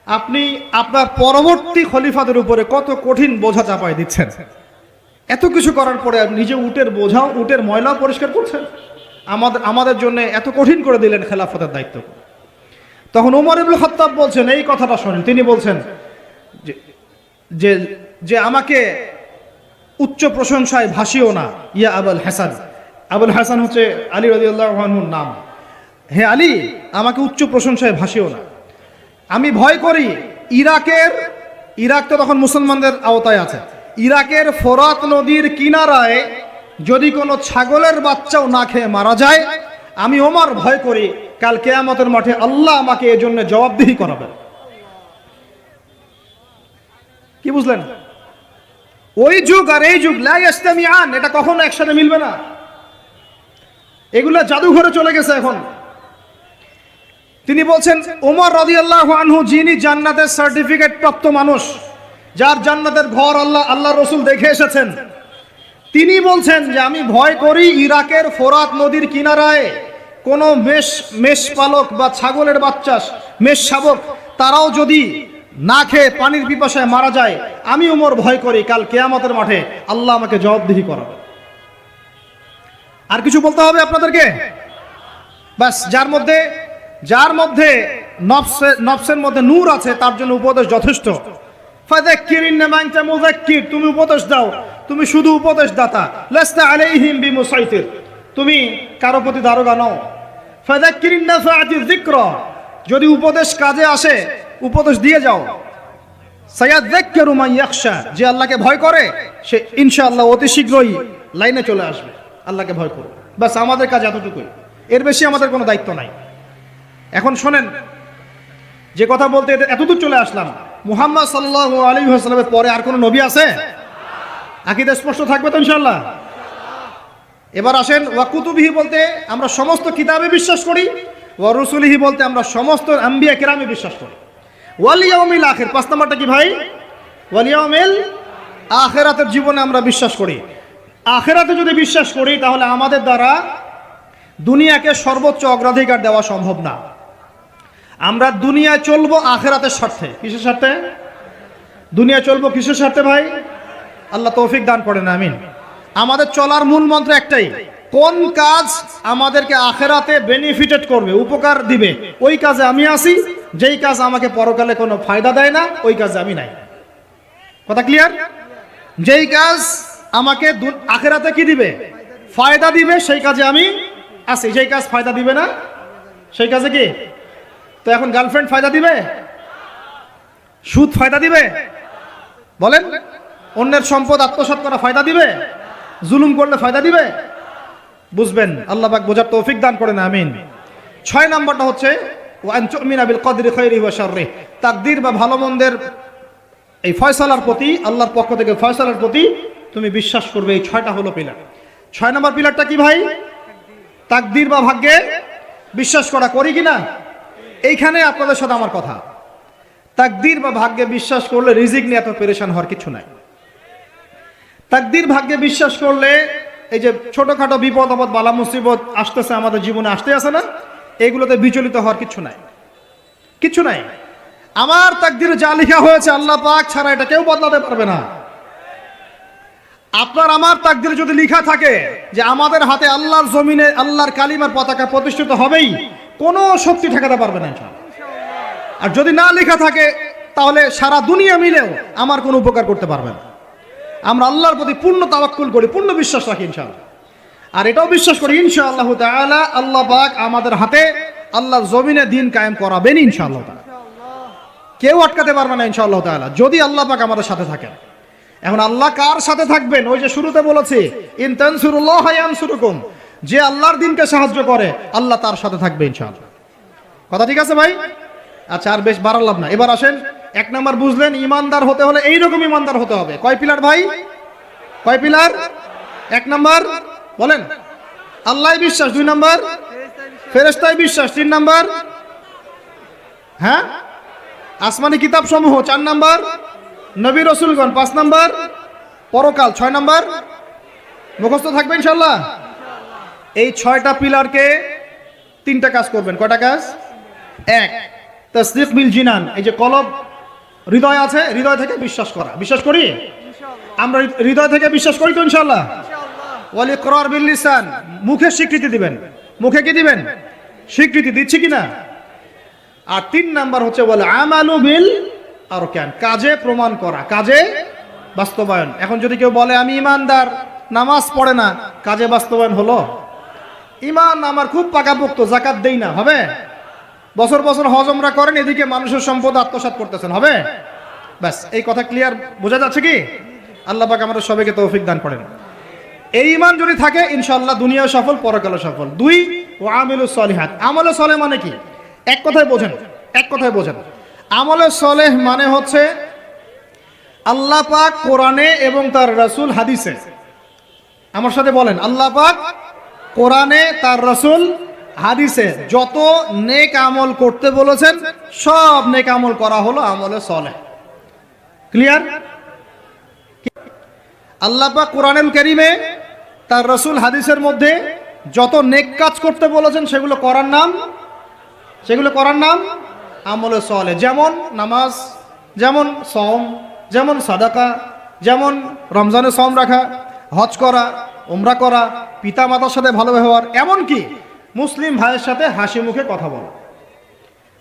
[SPEAKER 1] আপনি আপনার পরবর্তী খলিফাদের উপরে কত কঠিন বোঝা চাপায় দিচ্ছেন। এত কিছু করার পরে নিজে উটের বোঝাও, উটের ময়লা পরিষ্কার করছেন, আমাদের জন্য এত কঠিন করে দিলেন খেলাফতের দায়িত্ব। তখন ওমর ইবনে খাত্তাব বলছেন, এই কথাটা শোনেন, তিনি বলছেন যে যে আমাকে উচ্চ প্রশংসায় ভাসিও না, ইয়া আবুল হাসান। আবুল হাসান হচ্ছে আলী রাদিয়াল্লাহু আনহুর নাম। হে আলী, আমাকে উচ্চ প্রশংসায় ভাসিও না। আমি ভয় করি ইরাক তো তখন মুসলমানদের আওতায় আছে, ইরাকের ফোরাত নদীর কিনারায় যদি কোনো ছাগলের বাচ্চাও না খেয়ে মারা যায়, আমি ওমর ভয় করি কাল কিয়ামতের মাঠে আল্লাহ আমাকে এর জন্য জবাবদিহি করাবেন। কি বুঝলেন? ওই যুগ আর এই যুগ লা ইস্তামিআন, এটা কখনো একসাথে মিলবে না। এগুলা জাদুঘরে চলে গেছে এখন। তিনি বলছেন, ওমর রাদিয়াল্লাহু আনহু যিনি জান্নাতের সার্টিফিকেট প্রাপ্ত মানুষ, যার জান্নাতের ঘর আল্লাহ রসুল দেখে এসেছেন, তিনি বলছেন যে আমি ভয় করি ইরাকের ফোরাত নদীর কিনারায় কোনো মেষ পালক বা ছাগলের বাচ্চা, মেষ শাবক, তারাও যদি না খেয়ে পানির পিপাসায় মারা যায়, আমি ওমর ভয় করি কাল কিয়ামতের মাঠে আল্লাহ আমাকে জবাবদিহি করাবে। আর কিছু বলতে হবে আপনাদেরকে? বাস, যার মধ্যে নফসের মধ্যে নূর আছে তার জন্য উপদেশ যথেষ্ট। ফাযাক্কির ইন্নামা আনতা মুযাক্কির, তুমি উপদেশ দাও, তুমি শুধু উপদেশ দাতা। লাস্তা আলাইহিম বিমুসাইতির, তুমি কারো প্রতি দারোগা নও। ফাযাক্কির ইন নাফাআতি যিকরা, যদি উপদেশ কাজে আসে উপদেশ দিয়ে যাও। সায়াযাক্কারু মান ইয়াখশা, যে আল্লাহকে ভয় করে সে ইনশাআল্লাহ অতি শীঘ্রই লাইনে চলে আসবে। আল্লাহকে ভয় করো, বাস আমাদের কাজ এতটুকুই, এর বেশি আমাদের কোনো দায়িত্ব নাই। এখন শোনেন, যে কথা বলতে এতদূর চলে আসলাম, মুহাম্মদ সাল্লাল্লাহু আলাইহি ওয়াসাল্লামের পরে আর কোনো নবী আছে? আকীদা স্পষ্ট থাকবে তো ইনশাআল্লাহ? এবার আসেন, ওয়া কুতুবিহি বলতে আমরা সমস্ত কিতাবে বিশ্বাস করি, ওয়া রুসুলিহি বলতে আমরা সমস্ত আম্বিয়া কিরামে বিশ্বাস করি। ওয়াল ইয়াউমিল আখির, 5 নাম্বারটা কি ভাই? ওয়াল ইয়াউমিল আখিরাতের জীবনে আমরা বিশ্বাস করি। আখিরাতে যদি বিশ্বাস করি তাহলে আমাদের দ্বারা দুনিয়াকে সর্বোচ্চ অগ্রাধিকার দেওয়া সম্ভব না। আমরা দুনিয়ায় চলবো আখিরাতের স্বার্থে। কিসের স্বার্থে? দুনিয়ায় চলবো কিসের স্বার্থে ভাই? আল্লাহ তৌফিক দান করেন, আমিন। আমাদের চলার মূল মন্ত্র একটাই, কোন কাজ আমাদেরকে আখিরাতে বেনিফিটেড করবে, উপকার দিবে, ওই কাজে আমি আসি। যেই কাজ আমাকে পরকালে কোনো ফায়দা দেয় না, ওই কাজে আমি নাই। কথা ক্লিয়ার? যেই কাজ আমাকে আখিরাতে কি দিবে, ফায়দা দিবে, সেই কাজে আমি আসি। যেই কাজ ফায়দা দিবে না, সেই কাজে কি? তো এখন গার্লফ্রেন্ড ফায়দা দিবে? সুদ ফায়দা দিবে? বলেন। অন্যের সম্পদ আত্মসাৎ করা ফায়দা দিবে? জুলুম করলে ফায়দা দিবে? বুঝবেন, আল্লাহ পাক বোঝার তৌফিক দান করেন, আমিন। 6 নম্বরটা হচ্ছে ওয়ান তুমিনা বিল কদরি খায়রিহি ওয়া শাররিহি, তাকদীর বা ভালো মন্দের এই ফয়সালার প্রতি, আল্লাহর পক্ষ থেকে ফয়সালার প্রতি তুমি বিশ্বাস করবে। এই 6টা হলো পিলার। 6 নম্বর পিলারটা কি ভাই? তাকদীর বা ভাগ্যে বিশ্বাস করা। করি কিনা? এইখানে আপনাদের সাথে আমার কথা, তাকদীর বা ভাগ্যে বিশ্বাস করলে রিজিক নিয়ে এত পেরেশান হওয়ার কিছু নাই। তাকদীর ভাগ্যে বিশ্বাস করলে এই যে ছোটখাটো বিপদ আপদ বালা মুসিবত আসতেছে আমাদের জীবনে, আসতে আসে না, এইগুলোতে বিচলিত হওয়ার কিছু নাই, কিছু নাই। আমার তাকদীরে যা লেখা হয়েছে আল্লাহ পাক ছাড়া এটা কেউ বদলাতে পারবে না। আপনার আমার তাকদীরে যদি লেখা থাকে যে আমাদের হাতে আল্লাহর জমিনে আল্লাহর কালিমার পতাকা প্রতিষ্ঠিত হবেই, কোনো শক্তি ঠেকাতে পারবে না ইনশাআল্লাহ। আর যদি না লেখা থাকে তাহলে সারা দুনিয়া মিলেও আমার কোনো উপকার করতে পারবে না। আমরা আল্লাহর প্রতি পূর্ণ তাওয়াক্কুল করি, পূর্ণ বিশ্বাস রাখি ইনশাআল্লাহ। আর এটাও বিশ্বাস করি ইনশাআল্লাহ তাআলা আল্লাহ পাক আমাদের হাতে আল্লাহর জমিনে দিন কায়েম করাবেন ইনশাআল্লাহ তাআলা। কেউ আটকাতে পারবে না ইনশাআল্লাহ তাআলা, যদি আল্লাহ পাক আমাদের সাথে থাকেন। এখন আল্লাহ কার সাথে থাকবেন? ওই যে শুরুতে বলেছি, ইন তানসুরুল্লাহ ইয়ানসুরুকুম, যে আল্লাহর দিনকে সাহায্য করে আল্লাহ তার সাথে থাকবে ইনশাআল্লাহ। কথা ঠিক আছে ভাই? আচ্ছা, আর বেশ বাড়ালাম না, এবার আসেন। 1 নাম্বার বুঝলেন, ইমানদার হতে হলে এইরকম ইমানদার হতে হবে। কয় পিলার ভাই? কয় পিলার? 1 নাম্বার বলেন আল্লাহ বিশ্বাস, 2 নাম্বার ফেরেশতায় বিশ্বাস, 3 নাম্বার হ্যাঁ আসমানি কিতাব সমূহ, 4 নাম্বার নবী রাসূলগণ, 5 নাম্বার পরকাল, 6 নাম্বার মুখস্থ থাকবে ইনশাআল্লাহ। এই 6টা পিলারকে 3টা কাজ করবেন। কয়টা কাজ? 1, তাসদীক বিল জিনান, এই যে কলব হৃদয় আছে, হৃদয় থেকে বিশ্বাস করা। বিশ্বাস করি আমরা, হৃদয় থেকে বিশ্বাস করি তো ইনশাআল্লাহ। ওয়াল ইকরার বিল লিসান, মুখে স্বীকৃতি দিবেন। মুখে কি দিবেন? স্বীকৃতি দিচ্ছি কিনা। আর 3 নাম্বার হচ্ছে ওয়াল আমালু বিল আরকান, কাজে প্রমাণ করা, কাজে বাস্তবায়ন। এখন যদি কেউ বলে আমি ইমানদার, নামাজ পড়ে না, কাজে বাস্তবায়ন হলো? ইমান আমার খুব পাকাপোক্ত, যাকাত দেই না, হবে? বছর বছর হজ উমরা করেন, এদিকে মানুষের সম্পদ আত্মসাৎ করতেছেন, হবে? ব্যাস, এই কথা ক্লিয়ার বোঝা যাচ্ছে কি? আল্লাহ পাক আমাদের সবাইকে তৌফিক দান করেন। এই ঈমান যদি থাকে ইনশাআল্লাহ দুনিয়া সফল, পরকালে সফল। 2, ওয়া আমিলুস সলিহাত, আমলে সলেহ মানে কি? এক কথায় বোঝেন, এক কথায় বোঝেন। আমলে সলেহ মানে হচ্ছে আল্লাহ পাক কোরআনে এবং তার রাসূল হাদিসে, আমার সাথে বলেন, আল্লাহ পাক কোরআনে তার রাসূল হাদিসে যত নেক আমল করতে বলেছেন সব নেক আমল করা হলো আমলে সলেহ। ক্লিয়ার? আল্লাহ পাক কোরআনুল কারীমে তার রাসূল হাদিসের মধ্যে যত নেক কাজ করতে বলেছেন সেগুলো করার নাম আমলে সলেহ। যেমন নামাজ, যেমন সওম, যেমন সাদাকা, যেমন রমজানে সওম রাখা, হজ করা, উমরা করা, পিতা মাতার সাথে ভালো ব্যবহার, এমনকি মুসলিম ভাইয়ের সাথে হাসি মুখে কথা বলা,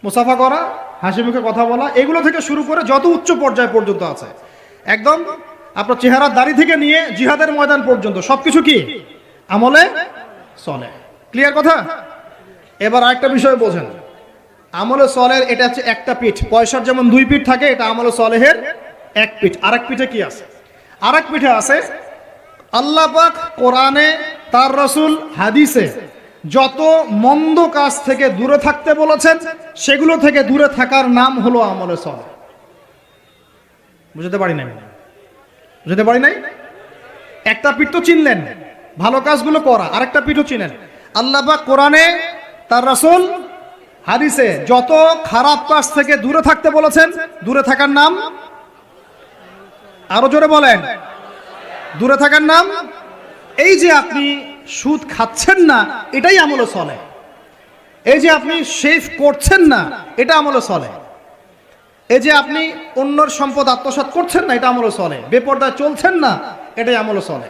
[SPEAKER 1] মুসাফা করা, হাসি মুখে কথা বলা, এগুলো থেকে শুরু করে যত উচ্চ পর্যায় পর্যন্ত আছে, একদম আপনার চেহারার দাড়ি থেকে নিয়ে জিহাদের ময়দান পর্যন্ত সবকিছু কি আমলে সলেহ। ক্লিয়ার কথা? এবার আরেকটা বিষয় বোঝেন, আমলে সলেহের এটা হচ্ছে একটা পিঠ। পয়সার যেমন 2 পিঠ থাকে, এটা আমলে সলেহের 1 পিঠ। আরেক পিঠে কি আছে? আরেক পিঠে আছে আল্লাহ পাক কোরআনে তার রাসূল হাদিসে যত মন্দ কাজ থেকে দূরে থাকতে বলেছেন সেগুলো থেকে দূরে থাকার নাম হলো আমলে সলেহ। বুঝতে পারি নাই? একটা পিঠ তো চিনলেন, ভালো কাজগুলো করা, আরেকটা পিঠও চিনেন। আল্লাহ পাক কোরআনে তার রাসূল হাদিসে যত খারাপ কাজ থেকে দূরে থাকতে বলেছেন, দূরে থাকার নাম, আরো জোরে বলেন, দূরে থাকার নাম এই যে আপনি সুদ খাচ্ছেন না, এটাই আমলে চলে। এই যে আপনি শেভ করছেন না, এটা আমলে চলে। এই যে আপনি অন্যর সম্পদ আত্মসাৎ করছেন না, এটা আমলে চলে। বেপরদায় চলছেন না, এটাই আমলে চলে।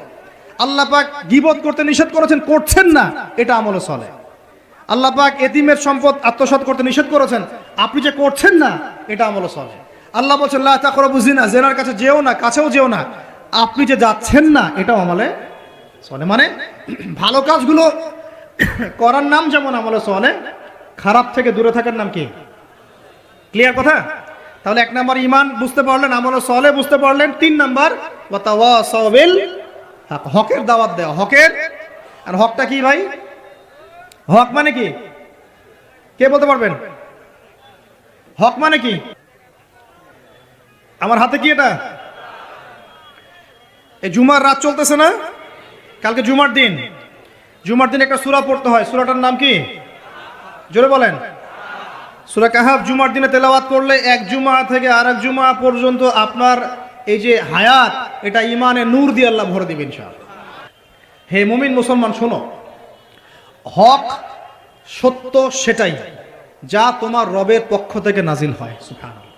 [SPEAKER 1] আল্লাহ পাক গীবত করতে নিষেধ করেছেন, করছেন না, এটা আমলে চলে। আল্লাহ পাক এতিমের সম্পদ আত্মসাৎ করতে নিষেধ করেছেন, আপনি যে করছেন না, এটা আমলে চলে। আল্লাহ বলছেন লা তাকরাবু জিনা, জিনার কাছে যেও না, কাছেও যেও না, আপনি যে যাচ্ছেন না, এটাও আমলে চলে। মানে ভালো কাজগুলো করার নাম যেমন আমলে চলে, খারাপ থেকে দূরে থাকার নাম কি? ক্লিয়ার কথা? তাহলে 1 নম্বর ঈমান বুঝতে পারলেন, আমলে চলে বুঝতে পারলেন। 3 নম্বর ওয়া তাওয়াসাউ বিল হক, হকের দাওয়াত দেওয়া। হকের, আর হকটা কি ভাই? হক মানে কি? কে বলতে পারবেন? হক মানে কি? আমার হাতে কি এটা? এই জুমার রাত চলতেছে না, কালকে জুমার দিন। জুমার দিন একটা সূরা পড়তে হয়, সূরাটার নাম কি? জোরে বলেন। সূরা কাহাফ জুমার দিনে তেলাওয়াত করলে এক জুমা থেকে আরেক জুমা পর্যন্ত আপনার এই যে হায়াত, এটা ইমানে নূর দিয়ে আল্লাহ ভরে দিবেন ইনশাআল্লাহ। হে মুমিন মুসলমান শোনো, হক সত্য সেটাই যা তোমার রবের পক্ষ থেকে নাজিল হয়। সুবহানাল্লাহ।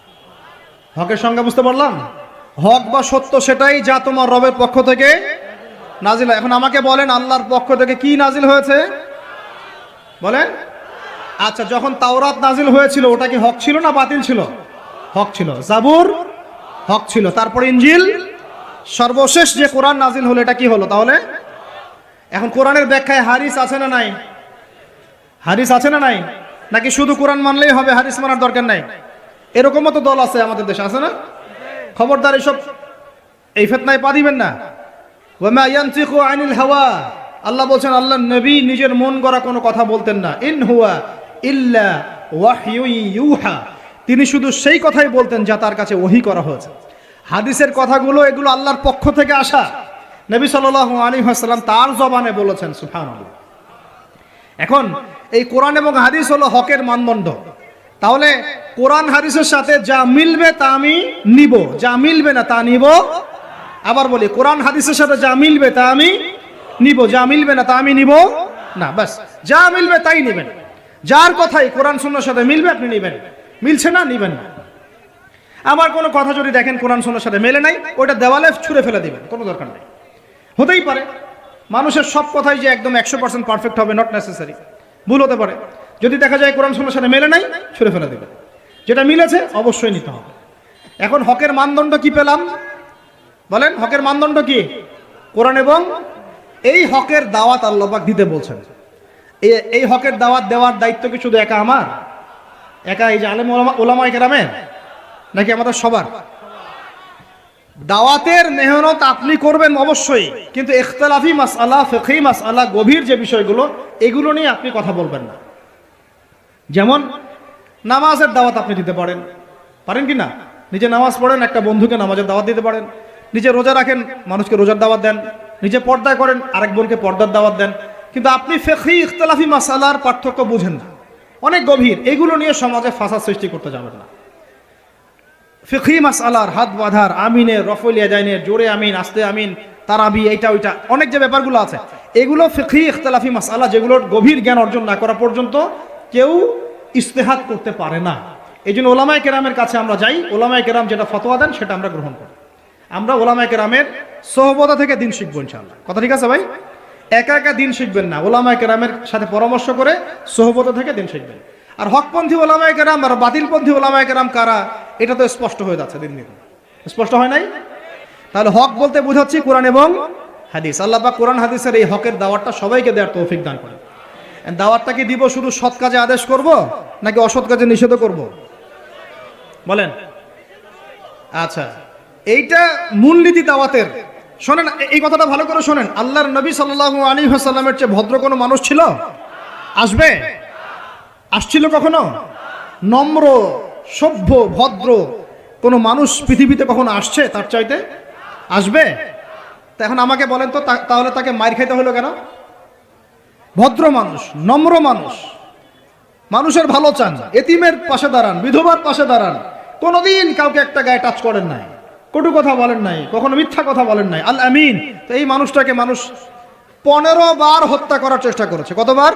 [SPEAKER 1] হকের সংজ্ঞা বুঝতে পারলাম? হক বা সত্য সেটাই যা তোমার রবের পক্ষ থেকে নাজিল হয়। এখন আমাকে বলেন, আল্লাহর পক্ষ থেকে কি নাজিল হয়েছে বলেন? আচ্ছা, যখন তাওরাত নাজিল হয়েছিল ওটা কি হক ছিল না বাতিল ছিল? হক ছিল। জাবুর হক ছিল। তারপরে ইনজিল, সর্বশেষ যে কোরআন নাজিল হলো এটা কি হলো তাহলে? এখন কোরআনের ব্যাখ্যায় হাদিস আছে না নাই? হাদিস আছে না নাই? নাকি শুধু কোরআন মানলেই হবে, হাদিস মানার দরকার নাই? এরকমও তো দল আছে আমাদের দেশে, আছে না? খবরদার এসব এই ফিতনায় পা দিবেন না। ওয়া মা ইয়ানতিকু আনিল হাওয়া, আল্লাহ বলছেন আল্লাহর নবী নিজের মন গড়া কোনো কথা বলতেন না। ইন হুয়া ইল্লা ওয়াহয়ু ইউহা, তিনি শুধু সেই কথাই বলতেন যা তার কাছে ওহী করা হয়েছে। হাদিসের কথাগুলো এগুলো আল্লাহর পক্ষ থেকে আসা, নবী সাল্লাল্লাহু আলাইহি ওয়াসাল্লাম তার জবানে বলেছেন। সুবহানাল্লাহ। এখন এই কোরআন এবং হাদিস হলো হকের মানদণ্ড। তাহলে কোরআন হাদিসের সাথে যা মিলবে তা আমি নিব, যা মিলবে না তা নিব। আবার বলি, কোরআন হাদিসের সাথে যা মিলবে তা আমি নিব, যা মিলবে না তা আমি নিব না। বাস, যা মিলবে তাই নেবেন। যার কথাই কোরআন সুন্নাহর সাথে মিলবে আপনি নেবেন, মিলছে না নিবেন না। আমার কোনো কথা যদি দেখেন কোরআন সুন্নাহর সাথে মেলে নাই, ওটা দেওয়ালে ছুঁড়ে ফেলে দিবেন, কোনো দরকার নেই। হতেই পারে মানুষের সব কথাই যে একদম 100% পারফেক্ট হবে, নট নেসেসারি, ভুল হতে পারে। যদি দেখা যায় কোরআন সুন্নাহর সাথে মেলে নাই, ছুঁড়ে ফেলে দিবেন। যেটা মিলেছে অবশ্যই নিতে হবে। এখন হকের মানদণ্ড কি পেলাম বলেন? হকের মানদণ্ড কি? কোরআন এবং এই হকের দাওয়াত আল্লাহ পাক দিতে বলছেন। এই হকের দাওয়াত দেওয়ার দায়িত্ব কি শুধু একা আমার, একা এই যে আলেম ওলামায়ে কেরামের, নাকি আমাদের সবার? দাওয়াতের মেহনত আপনি করবেন অবশ্যই, কিন্তু ইখতিলাফি মাসআলা, ফিকহি মাসআলা, গভীর যে বিষয়গুলো, এগুলো নিয়ে আপনি কথা বলবেন না। যেমন নামাজের দাওয়াত আপনি দিতে পারেন, পারেন কি না? নিজে নামাজ পড়েন, একটা বন্ধুকে নামাজের দাওয়াত দিতে পারেন। নিজে রোজা রাখেন, মানুষকে রোজার দাওয়াত দেন। নিজে পর্দা করেন, আরেক বোনকে পর্দার দাওয়াত দেন। কিন্তু আপনি ফিকহি ইখতিলাফি মাসআলার পার্থক্য বুঝেন না, অনেক গভীর, এগুলো নিয়ে সমাজে ফাসাদ সৃষ্টি করতে যাবেন না। ফিকহি মাসআলার হাত বাঁধার, আমিনের, রফউল ইয়াদাইনের, জোরে আমিন, আস্তে আমিন, তারাবি, এইটা ওইটা, অনেক যে ব্যাপারগুলো আছে, এগুলো ফিকহি ইখতিলাফি মাসআলা, যেগুলোর গভীর জ্ঞান অর্জন না করা পর্যন্ত কেউ ইজতিহাদ করতে পারে না। এই জন্য ওলামায়ে কেরামের কাছে আমরা যাই, ওলামায়ে কেরাম যেটা ফতোয়া দেন সেটা আমরা গ্রহণ করি। আমরা ওলামায়ে কেরামের সোহবতা থেকে দিন শিখবো ইনশাআল্লাহ। কথা ঠিক আছে ভাই? একা একা দিন শিখবেন না, ওলামায়ে কেরামের সাথে পরামর্শ করে সোহবতা থেকে দিন শিখবেন। আর হকপন্থী ওলামায়ে কেরাম আর বাতিলপন্থী ওলামায়ে কেরাম কারা, এটা তো স্পষ্ট হয়ে যাচ্ছে দিন দিন। স্পষ্ট হয় নাই? তাহলে হক বলতে বোঝাচ্ছি কোরআন এবং হাদিস। আল্লাহ পাক কোরআন হাদিসের এই হকের দাওয়াতটা সবাইকে দেওয়ার তৌফিক দান করেন। দাওয়াতটা কি দিব শুধু সৎ কাজে আদেশ করব নাকি অসৎ কাজে নিষেধ করব বলেন? আচ্ছা, এইটা মূলনীতি দাওয়াতের। শোনেন, এই কথাটা ভালো করে শোনেন। আল্লাহর নবী সাল্লাল্লাহু আলাইহি ওয়াসাল্লামের চেয়ে ভদ্র কোনো মানুষ ছিল? আসবে? আসছিল কখনো? নম্র, সভ্য, ভদ্র কোনো মানুষ পৃথিবীতে কখনো আসছে তার চাইতে? আসবে? তা এখন আমাকে বলেন তো, তাহলে তাকে মার খাইতে হলো কেন? ভদ্র মানুষ, নম্র মানুষ, মানুষের ভালো চান, এতিমের পাশে দাঁড়ান, বিধবার পাশে দাঁড়ান, কোনোদিন কাউকে একটা গায়ে টাচ করেন নাই, কটু কথা বলেন নাই, কখনো মিথ্যা কথা বলেন নাই, আল আমিন। তো এই মানুষটাকে মানুষ 15 বার হত্যা করার চেষ্টা করেছে। কতবার?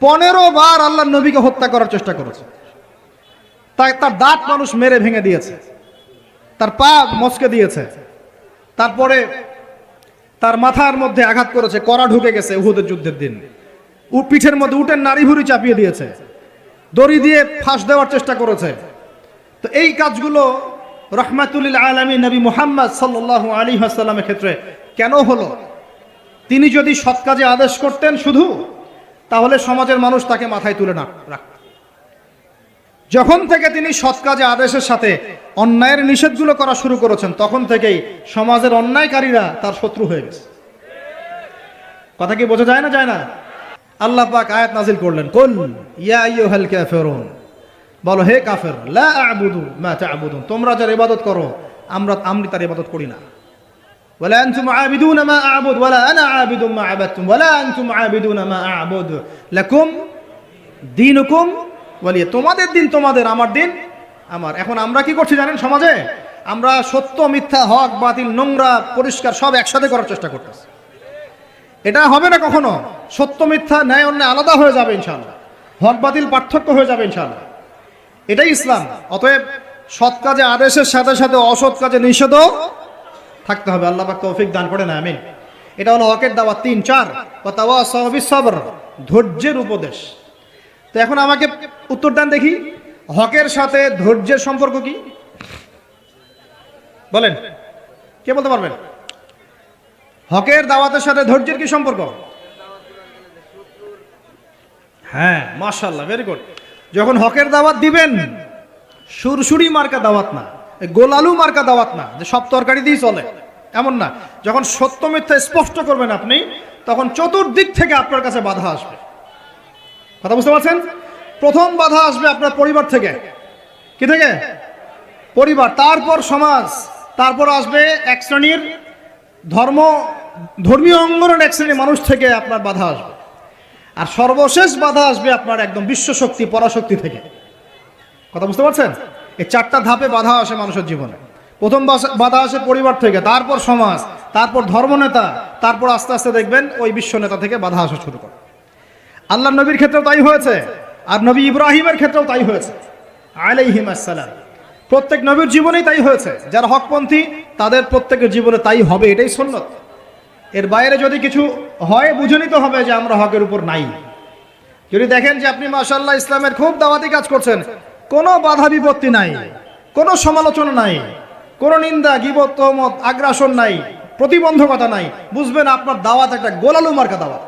[SPEAKER 1] 15 বার আল্লাহর নবীকে হত্যা করার চেষ্টা করেছে। তার দাঁত মানুষ মেরে ভেঙে দিয়েছে, তার পা মচকে দিয়েছে, তারপরে তার মাথার মধ্যে আঘাত করেছে, কড়া ঢুকে গেছে উহুদের যুদ্ধের দিন। পিঠের মধ্যে উটের নাড়ি ভুড়ি চাপিয়ে দিয়েছে, দড়ি দিয়ে ফাঁস দেওয়ার চেষ্টা করেছে। তো এই কাজগুলো রাহমাতুল আলামিন নবী মুহাম্মদ সাল্লাল্লাহু আলাইহি ওয়াসাল্লামের ক্ষেত্রে কেন হলো? তিনি যদি সৎ কাজে আদেশ করতেন শুধু, তাহলে সমাজের মানুষ তাকে মাথায় তুলে না রাখত। যখন থেকে তিনি সৎ কাজে আদেশের সাথে অন্যায়ের নিষেধগুলো করা শুরু করেছেন, তখন থেকেই সমাজের অন্যায়কারীরা তার শত্রু হয়ে গেছে। কথা কি বোঝা যায় না? যায় না? আল্লাহ পাক আয়াত নাজিল করলেন, কুল ইয়া আইয়ুহাল কাফিরুন, বলো হে কাফের, লা আ'বুদু মা তা'বুদুন, তোমরা যার ইবাদত করো আমি তার ইবাদত করি না। ওয়ালা আনতুম আ'বিদুনা মা আ'বুদ ওয়ালা আনা আ'বিদু মা আ'বাদতুম ওয়ালা আনতুম আ'বিদুনা মা আ'বুদ লাকুম দীনুকুম ওয়ালিয়া, তোমাদের দিন তোমাদের, আমার দিন আমার। এখন আমরা কি করছি জানেন? সমাজে আমরা সত্য মিথ্যা, হক বাতিল, নোংরা পরিষ্কার সব একসাথে করার চেষ্টা করতেছি। এটা হবে না কখনো। সত্য মিথ্যা, ন্যায় অন্যায় আলাদা হয়ে যাবে ইনশাআল্লাহ, হক বাতিল পার্থক্য হয়ে যাবে ইনশাআল্লাহ। এটাই ইসলাম। অতএব সৎ কাজে আদেশের সাথে সাথে অসৎ কাজে নিষেধও থাকতে হবে। আল্লাহ পাক তৌফিক দান করেন, আমিন। এটা হলো হকের দাওয়াত। 3, 4 ওয়াতাওয়াসাউ বিস-সাবর, ধৈর্যের উপদেশ। তো এখন আমাকে উত্তর দেন দেখি, হকের সাথে ধৈর্যের সম্পর্ক কি? বলেন, কে বলতে পারবেন? হকের দাওয়াতের সাথে ধৈর্যের কি সম্পর্ক? হ্যাঁ, মাশাআল্লাহ, ভেরি গুড। যখন হকের দাওয়াত দিবেন, সুরসুরি মার্কা দাওয়াত না, গোলালু মার্কা দাওয়াত না যে সব তরকারি দিয়ে চলে, এমন না। যখন সত্য মিথ্যা স্পষ্ট করবেন আপনি, তখন চতুর্দিক থেকে আপনার কাছে বাধা আসবে। কথা বুঝতে পারছেন? প্রথম বাধা আসবে আপনার পরিবার থেকে। কি থেকে? পরিবার, তারপর সমাজ, তারপর আসবে এক শ্রেণীর ধর্মীয় অঙ্গনের এক শ্রেণীর মানুষ থেকে আপনার বাধা আসবে। আর সর্বশেষ বাধা আসবে আপনার একদম বিশ্বশক্তি, পরাশক্তি থেকে। কথা বুঝতে পারছেন? এই 4টা ধাপে বাধা আসে মানুষের জীবনে। প্রথম বাধা আসে পরিবার থেকে, তারপর সমাজ, তারপর ধর্মনেতা, তারপর আস্তে আস্তে দেখবেন ওই বিশ্ব নেতা থেকে বাধা আসা শুরু করে। আল্লাহ নবীর ক্ষেত্রেও তাই হয়েছে, আর নবী ইব্রাহিমের ক্ষেত্রেও তাই হয়েছে আলাইহিম আসসালাম। প্রত্যেক নবীর জীবনেই তাই হয়েছে। যারা হকপন্থী তাদের প্রত্যেকের জীবনে তাই হবে, এটাই সুন্নাত। এর বাইরে যদি কিছু হয়, বুঝে নিতে হবে যে আমরা হকের উপর নাই। যদি দেখেন যে আপনি মাশাআল্লাহ ইসলামের খুব দাওয়াতি কাজ করছেন, কোনো বাধা বিপত্তি নাই, কোনো সমালোচনা নাই, কোনো নিন্দা, গীবত, তহমত, আগ্রাসন নাই, প্রতিবন্ধকতা নাই, বুঝবেন আপনার দাওয়াত একটা গোলালু মার্কা দাওয়াত।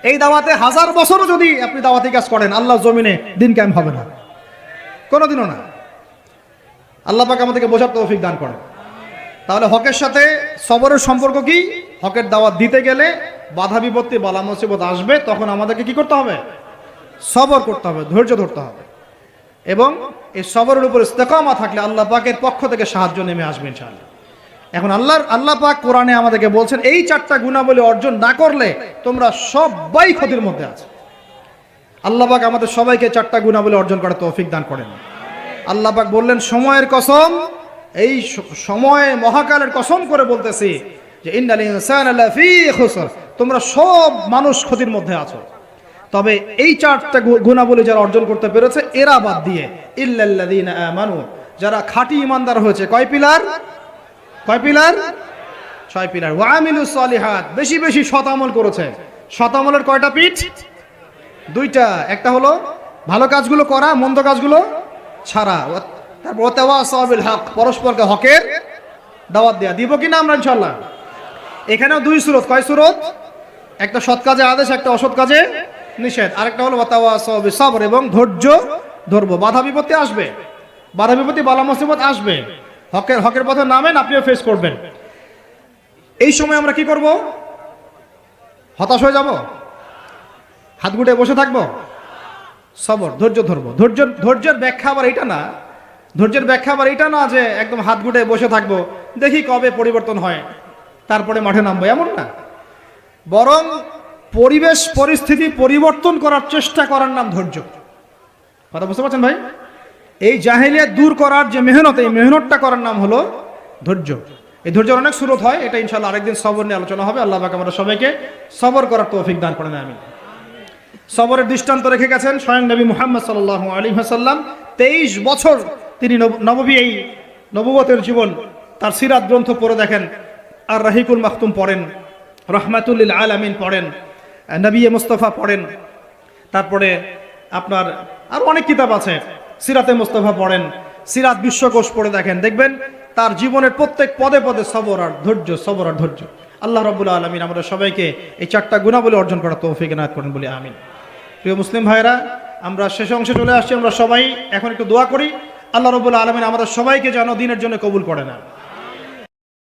[SPEAKER 1] এই দাওয়াতে 1000 বছরও যদি আপনি দাওয়াতি কাজ করেন, আল্লাহর জমিনে দিন কায়েম হবে না, কোনোদিনও না। আল্লাহ পাক আমাদেরকে বোঝার তৌফিক দান করেন। তাহলে হকের সাথে সবরের সম্পর্ক কি? হকের দাওয়াত দিতে গেলে বাধা বিপত্তি, বালা মুসিবত আসবে, তখন আমাদেরকে কি করতে হবে? সবর করতে হবে, ধৈর্য ধরতে হবে। এবং এই সবরের উপর ইস্তেকামা থাকলে আল্লাহ পাকের পক্ষ থেকে সাহায্য নেমে আসবে ইনশাআল্লাহ। এখন আল্লাহ পাক কোরআনে আমাদেরকে বলছেন, এই 4টা গুণাবলী অর্জন না করলে তোমরা সবাই ক্ষতির মধ্যে আছো। আল্লাহ পাক আমাদের সবাইকে 4টা গুণাবলী অর্জন করার তৌফিক দান করেন। আল্লাহ পাক বললেন, সময়ের কসম, এই সময় মহাকালের কসম করে বলতেছি যে ইন্নাল ইনসানা লাফি খুসর, তোমরা সব মানুষ ক্ষতির মধ্যে আছো। তবে এই 4টা গুণাবলী যারা অর্জন করতে পেরেছে, এরা বাদ দিয়ে ইল্লাল্লাযীনা আমানু, যারা খাঁটি ইমানদার হয়েছে। কয় পিলার? 6 পিলার। ওয়া আমিলুস সলিহাত, বেশি বেশি সৎ আমল করেছে। সৎ আমলের কয়টা পিঠ? 2টা। একটা হলো ভালো কাজগুলো করা, মন্দ কাজগুলো ছাড়া। তারপর ওয়াতাওয়াসাউ বিল হক, পরস্পরকে হকের দাওয়াত দেয়া। দিব কিনা আমরা ইনশাআল্লাহ? এখানেও 2 সূরত। কয় সূরত? একটা সৎ কাজে আদেশ, একটা অসৎ কাজে নিষেধ। আরেকটা হলো ওয়াতাওয়াসাউ বিস সাবর, এবং ধৈর্য ধরবো। বাধা বিপত্তি আসবে, বাধা বিপত্তি, বালা মুসিবত আসবে। হকের পথে নামেন, আপনিও ফেস করবেন। এই সময় আমরা কি করব? হতাশ হয়ে যাব? হাত গুটে বসে থাকবো? সবর, ধৈর্য ধরবো। ধৈর্যের ব্যাখ্যা আবার এটা না, যে একদম হাত গুটে বসে থাকবো, দেখি কবে পরিবর্তন হয়, তারপরে মাঠে নামবো, এমন না। বরং পরিবেশ পরিস্থিতি পরিবর্তন করার চেষ্টা করার নাম ধৈর্য। কথা বুঝতে পারছেন ভাই? এই জাহেলিয়াত দূর করার যে মেহনত, এই মেহনতটা করার নাম হলো ধৈর্য। এই ধৈর্যের অনেক সুরত হয়, এটা ইনশাআল্লাহ আরেকদিন সবর নিয়ে আলোচনা হবে। আল্লাহ পাক আমাদের সবাইকে সবর করার তৌফিক দান করেন, আমিন। সবরের দৃষ্টান্ত রেখে গেছেন স্বয়ং নবী মুহাম্মদ সাল্লাল্লাহু আলাইহি ওয়াসাল্লাম। 23 বছর তিনি নববী, এই নবুয়তের জীবন, তার সিরাত গ্রন্থ পড়ে দেখেন, আর রাহিকুল মাখতুম পড়েন, রহমাতুল লিল আলামিন পড়েন, নবী মুস্তাফা পড়েন, তারপরে আপনার আরো অনেক কিতাব আছে, সিরাতে মুস্তাফা পড়েন, সিরাত বিশ্বকোষ পড়ে দেখেন, দেখবেন তার জীবনের প্রত্যেক পদে পদে সবর আর ধৈর্য, সবর আর ধৈর্য। আল্লাহ রাব্বুল আলামিন আমাদের সবাইকে এই 4টা গুণাবলী অর্জন করার তৌফিক এনায়েত করেন বলে আমিন। প্রিয় মুসলিম ভাইরা, আমরা শেষ অংশে চলে আসছি। আমরা সবাই এখন একটু দোয়া করি, আল্লাহ রাব্বুল আলামিন আমাদের সবাইকে যেন দ্বীনের জন্য কবুল করে না।